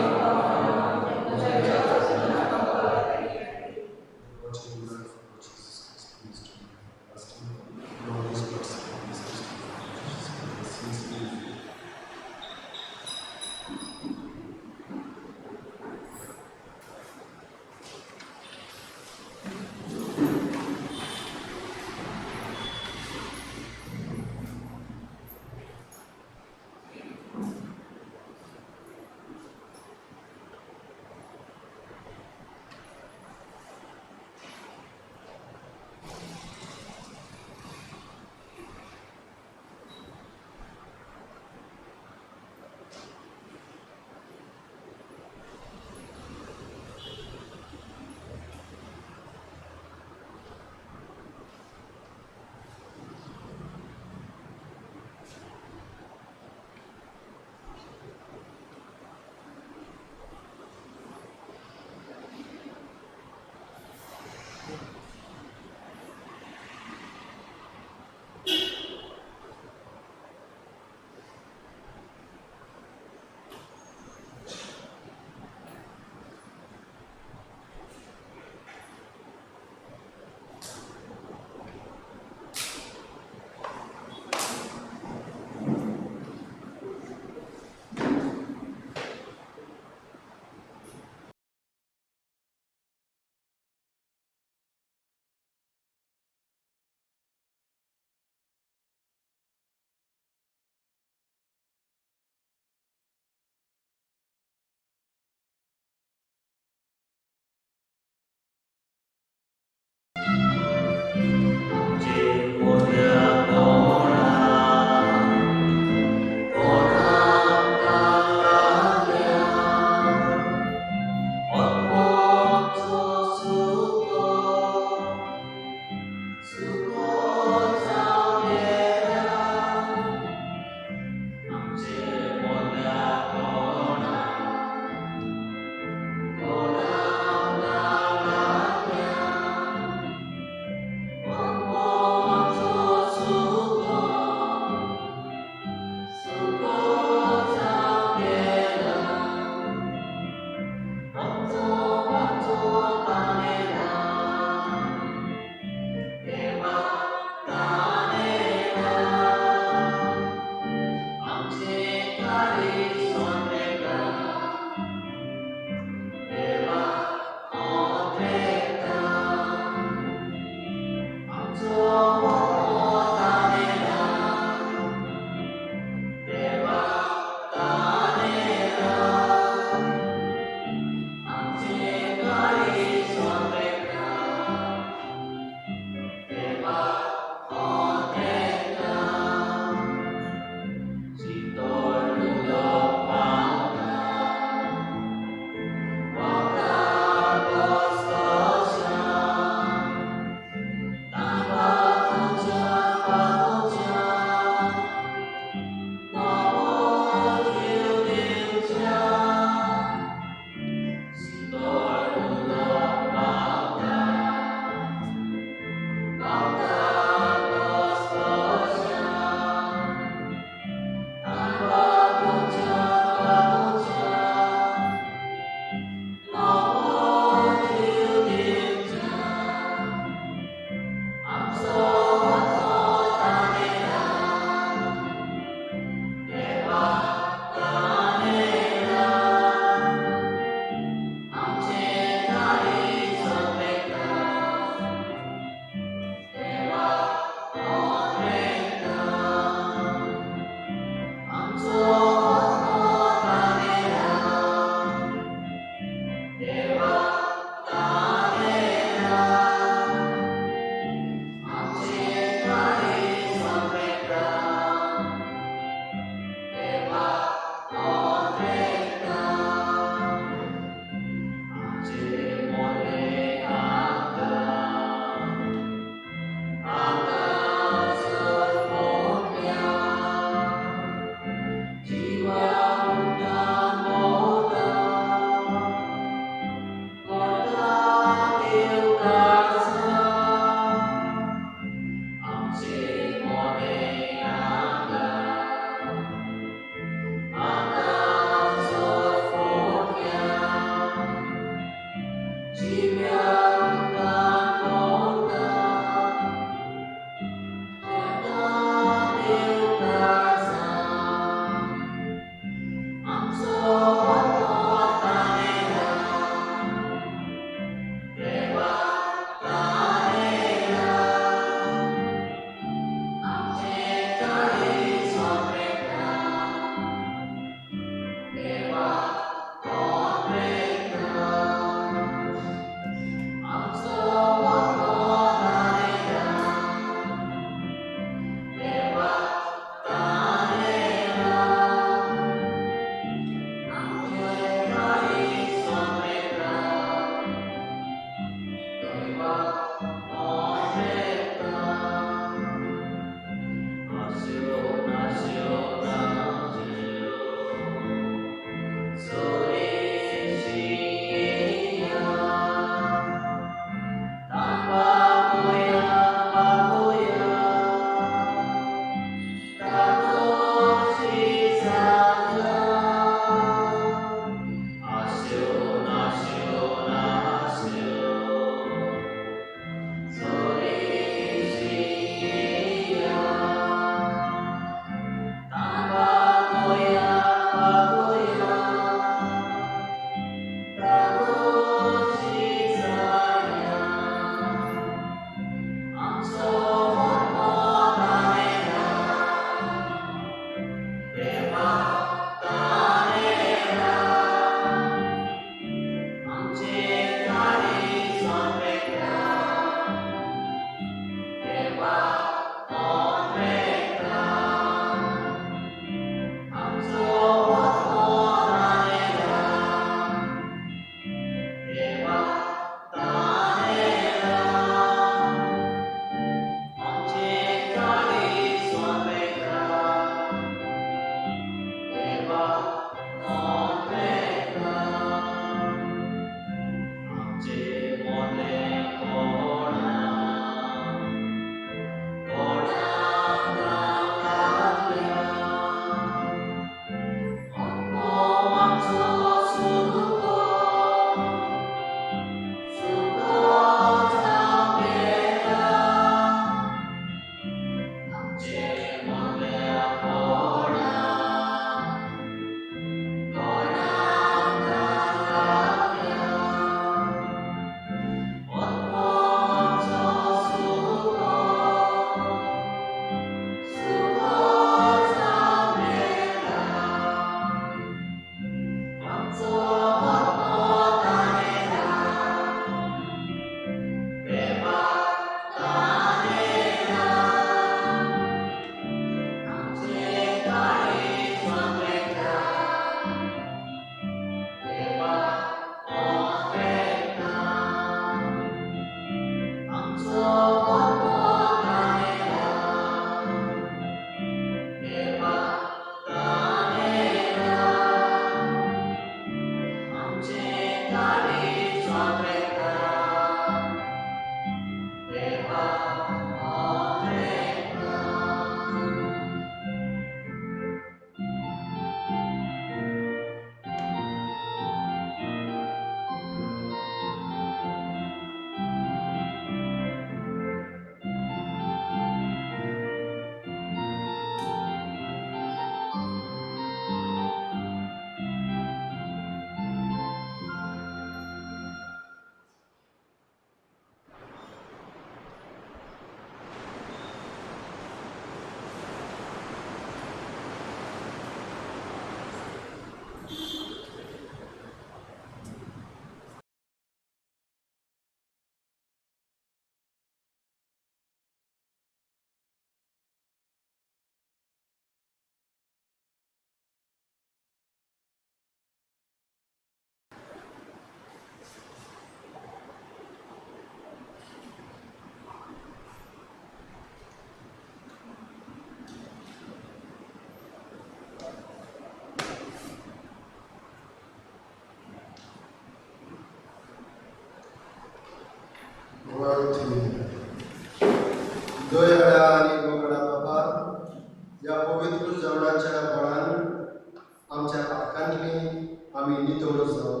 दवरूं जावं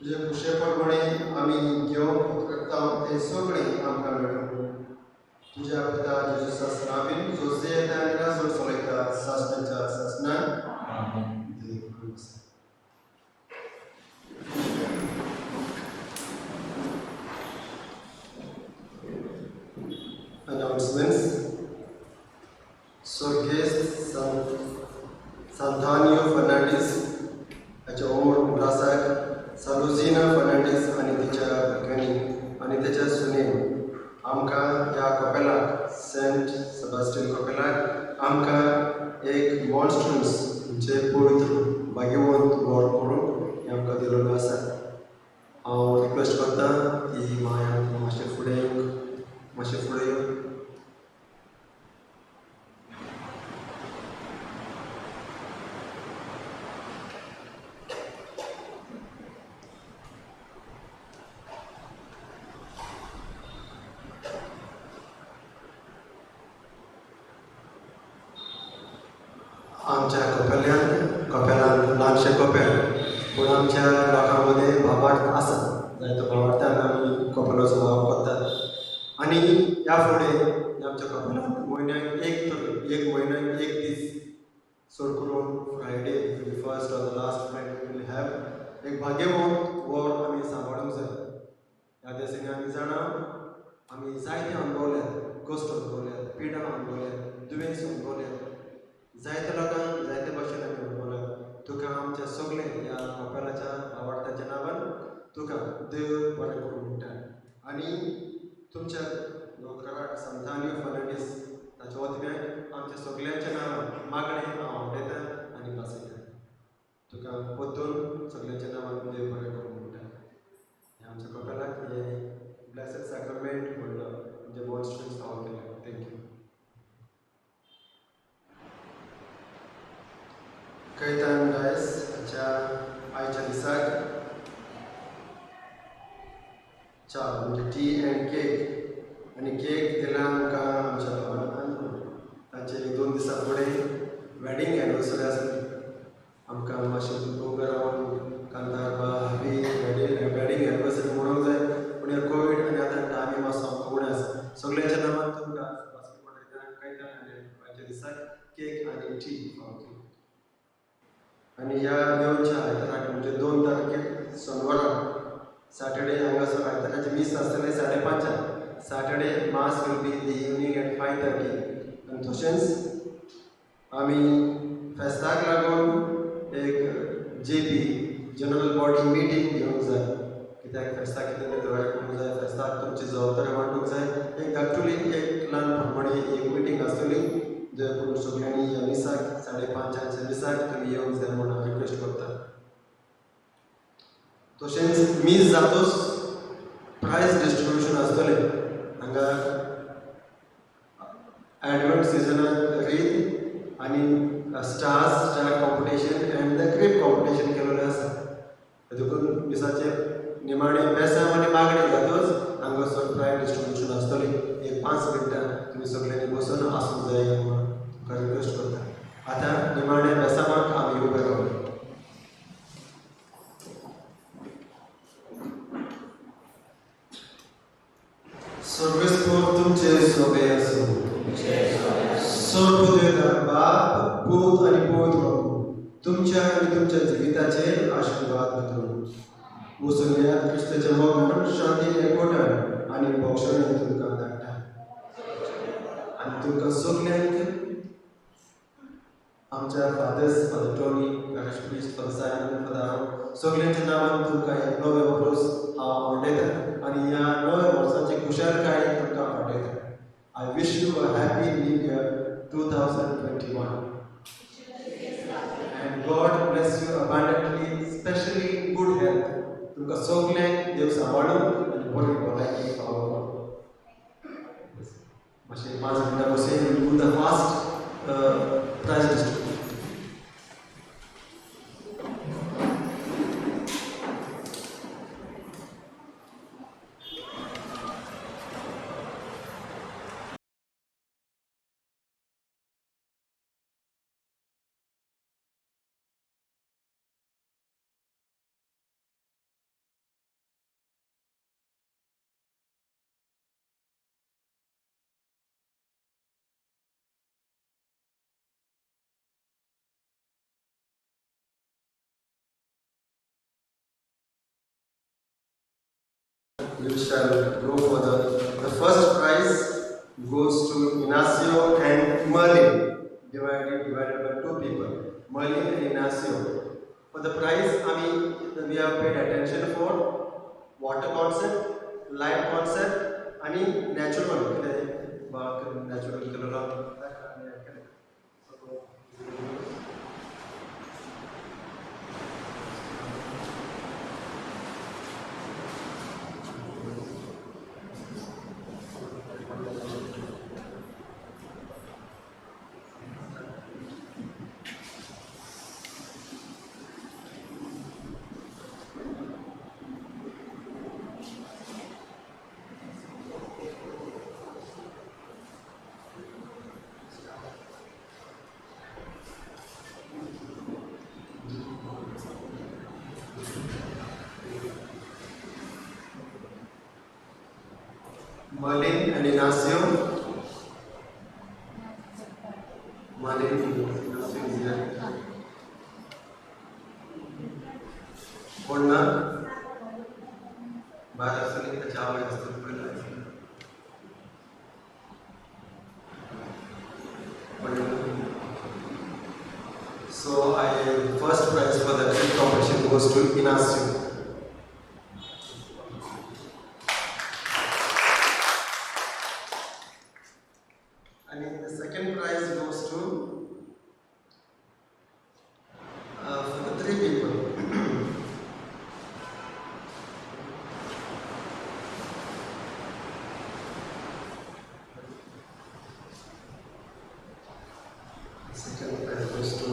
तुजे खुशे प्रमाणे आमी घेवंक करता ते सगळे आमकां मेळूं तुज्या पिता जेजूसास नांवान जोसे येता आनी राजवट चलयता सासणाच्या सासणान आमेन. देव करूं आसा. Announcements. Sorges Santanio Fernandes, हाच्या ओमर मुरासाक सालुझिना फर्नांडीस आनी तिच्या भगिनी आनी तिच्या सुनीन आमकां ह्या कपेलाक सेंट सेबास्टियन कपेलाक आमकां एक मॉन्स्ट्रन्स म्हणजे पवित्र भाग्यवंत वर करून हें आमकां दिलेलो आसा. हांव रिक्वेस्ट करता की माया मातशें फुडें येवं. आमच्या कपेलांत ल्हानशें कपेल पूण आमच्या लोकां मदें भावार्थ आसा जायतो भावार्थान आमी कपेलाचो वावर करतात आनी ह्या फुडें आमच्या कपेलांत म्हयन्याक एक म्हयन्याक एक दीस चड करून Friday first or the last Friday we'll have एक भाग्यवंत वर आमी सांबाळूंक जाय. ह्या दिसांनी आमी जाणा आमी जायते अणभवल्यात गोश्ट अणभवल्यात पिडां अणभवल्यात दुयेंस अणभवल्यात जायते लोकांक जायते भाशेन आमी अणभवल्यात. तुका आमच्या सगळे ह्या कपेलाच्या भावार्थाच्या नांवान तुका देव बरें करूं म्हणटा आनी तुमच्या नोकराक सांतानियो फर्नांडीस ताच्या वतम्याक आमच्या सगळ्यांच्या नांवान मागणें हांव आवडयतां आनी भासयतां. तुका परतून सगळ्यांच्या नांवान देव बरें करूं म्हणटा. हें आमच्या कपेलाक हें ब्लेसड सॅक्रमेंट म्हणलो म्हणजे मॉन्स्ट्रन्स हांव केलें. थँक्यू. कैतान डायस हाच्या आयच्या दिसाक च्या म्हणजे टी एंड केक आनी केक दिला आमकां आमच्या भावान ताचे 2 दिसां फुडें वॅडींग एनिवर्सरी आसली. आमकां मातशें तुमकां रावन कांतार बा हॅपी वॅडींग एनिवर्सरी म्हणूंक जाय पूण हे कोवीड आनी आतां टायम मातसो आमकां उणें आसा. सगळ्यांच्या नांवान तुमकां बास्केट पडयता कैतान आनी आयच्या दिसाक केक आनी टी फावतली. आनी ह्या येवच्या आयताराक म्हणजे 2 तारखेक सोनवारा सॅटर्डे हांगासर आयताराचे मीस आसतलें 5:30 Saturday mass will be the evening at 5:30 आनी तशेंच आमी फेस्ताक लागून एक JB जनरल बॉडी मिटींग घेवंक जाय कित्याक फेस्ताक कितें तयारी करूंक जाय फेस्ताक तुमची जबाबदारी वांटूंक जाय. एक धाकटुली एक ल्हान प्रमाणे एक मिटींग आसतली जंय करून सगळ्यांनी ह्या मिसाक 5:30च्या मिसाक तुमी येवंक जाय म्हणून हांव रिक्वेस्ट करता. तशेंच मीस जातूच प्रायज डिस्ट्रिब्युशन आसतलें हांगा एडवेंट सिजनाक रीत आनी star competition and the crib competition केलेलें आसा. देखून मिसाचे निमाणे बेसांव आनी मागणी जातूच हांगासर प्रायज डिस्ट्रिब्युशन आसतली. एक 5 मिनटां तुमी सगळ्यांनी बसून आसूंक जाय म्हणून तुमकां रिक्वेस्ट करता. आतां निमाणे बेसांवाक आमी उबे रावले. सर्वेस्पोर तुमचे सोबे आसूं. सर्वदेवता बाप पूत आनी पवित्र प्रभू तुमच्या आनी तुमच्या जिविताचेर आशिर्वाद करूं. मुसलियात क्रिस्ताच्या मोगान शांतीन एकवटान आनी भोगसणेन तुमकां धाडटा आनी तुमकां सगल्यांक आमच्या fathers father Tony parish priest father Simon father हांव सगळ्यांच्या नांवान तुमकां एक नवें वर्स हांव आवडयतां आनी ह्या नव्या वर्साची खुशालकाय तुमकां आवडयतां. I wish you a happy new year 2021 and God bless you abundantly, especially in good health. तुमकां सगल्यांक देव सांबाळूं आनी बरी भलायकी फावो. मातशें 5 मिनटां बसून do the fast prize distribution. we shall go for the first prize goes to Ignacio and Merlin, divided by two people, Merlin and Ignacio. For the prize, we have paid attention for water concept, light concept, natural color. Merlin and Ignacio. Merlin and Ignacio is here. Purna. Bharat Sani Kachawai Hastapurla. So first prize for the trip competition goes to Ignacio. And the second prize goes to for the three people. Second prize goes to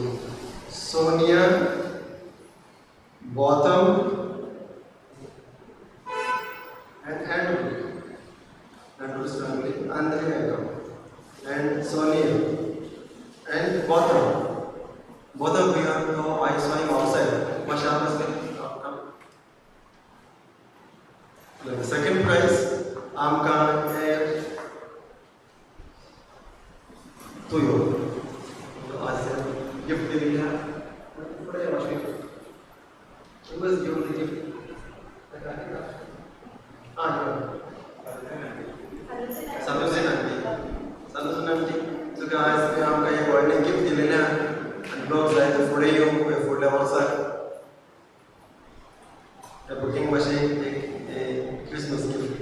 Sonia, Gautam, and Andrew. Andrew's family, Andrea and Sonia and Gautam. Both of you are now I saw him outside. The second prize, Amka and Tuyo. Gift given here. Who was given the gift? Santusinanti. So guys, we have a birthday gift given here. And blogs like the food you, food outside. A booking machine, a Christmas gift.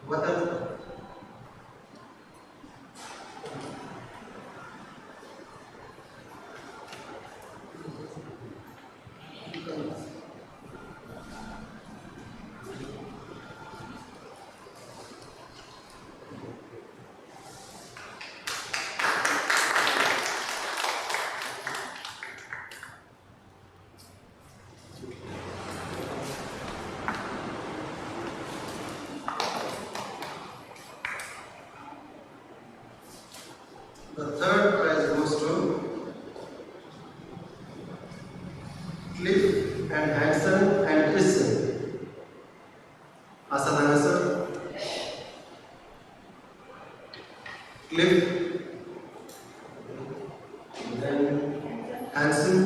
What else? The third prize goes to Cliff and Hanson and Christian. Asadana sir. Cliff, then Hanson.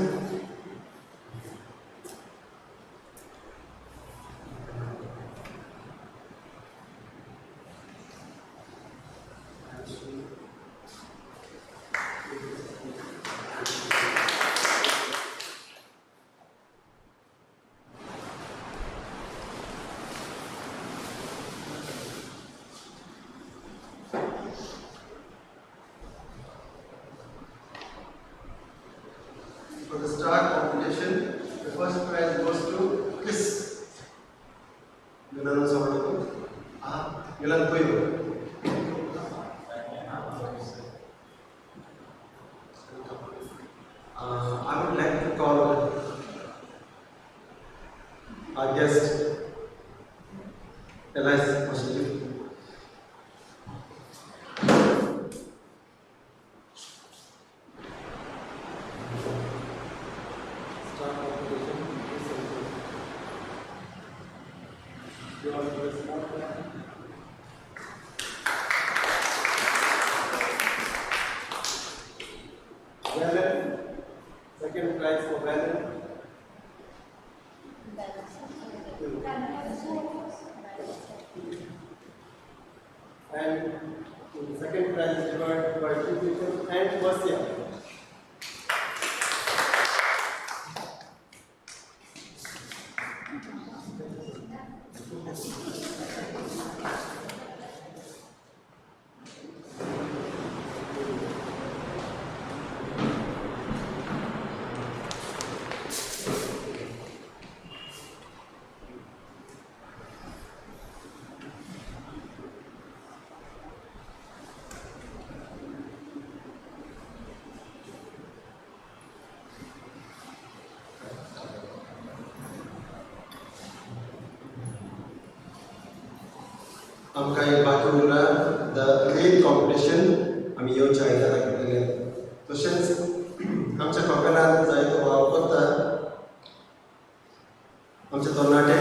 For the star competition, the first prize goes to Chris. Milan Soto. Milan Puyo. I would like to call our guest, Elias Mashiki. Valen, second prize for Valen. And the second prize is given by two people and Marcia. आमकां एक बाकी Urla the main competition आमी येवच्या आयतारा घेतलेले तशेंच आमच्या कॉपेलान जायतो वाव करता आमचे तरणाटे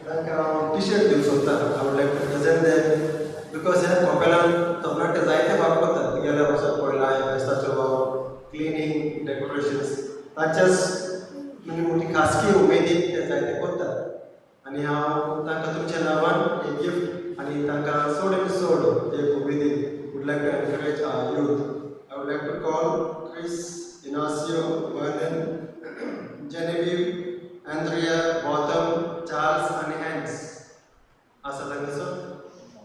तांकां हांव टी शर्ट दिवंक सोदता I would like to present them because ह्या कॉपेलान तरणाटे जायते वाव करतात गेल्या वर्साक पळयला फेस्ताचो वाव क्लिनींग डेकोरेशन्स तांच्याच म्हणजे मोठी खासगी उमेदीन ते जायते करतात आनी हांव तांकां तुमच्या नांवान एक गिफ्ट आणि तांकां सोड एपिसोड एक उमेदीन would like to encourage our youth I would like to call Chris Inacio Vernon Genevieve Andrea Gautam Charles आणि हॅन्स आसा तांकां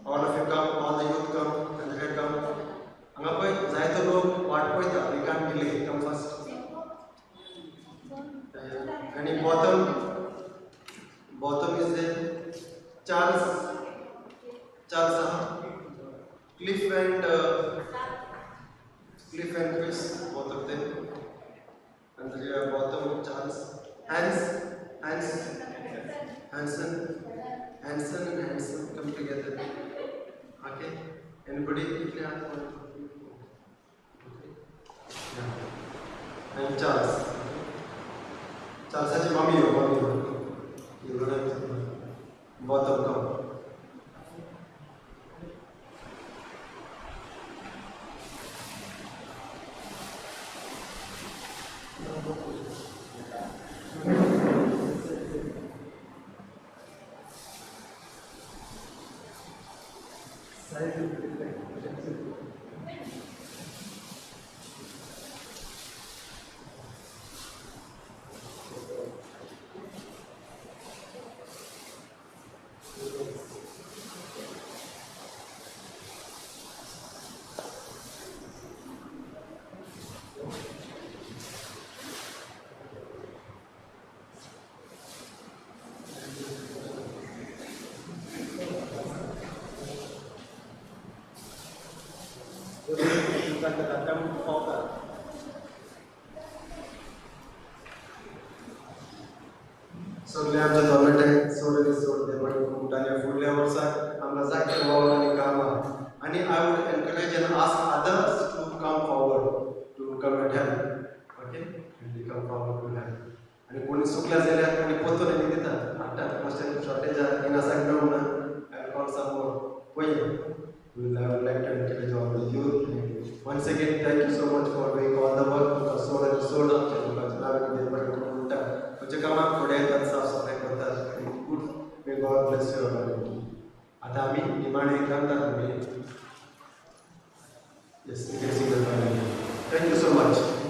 all of you come all the youth come and head come हांगा पळय जायतो लोक वाट पळयता we can't delay come first आणि bottom is there Charles Cliff and Chris, both of them. And they are bottom Charles. Hanson and Hanson come together. Okay? Anybody? Yeah. And Charles. Charles' mommy. You don't have to. Bottom come. सगळे आमच्या गव्हर्मेंटान सोडले पण फुटाने फुडल्या वर्साक आमकां जायते वावर आनी कामां आनी I would encourage and ask others to come forward to come at help okay and come forward to help आनी कोणी चुकल्या जाल्यार कोणी पोतून आनी दितात हाडटात मातशें शॉर्टेज इन आसाक नो ना आय कॉल सम मोर पळय we would like to encourage all the youth once again thank you so much for doing all the work सोड आमच्या लोकांचे नांव कितें बरें करून म्हणटा खंयच्या कामाक फुडें येतात साफ सफाई करतात good may God bless you आतां आमी निमाणे घालतात आमी yes thank you so much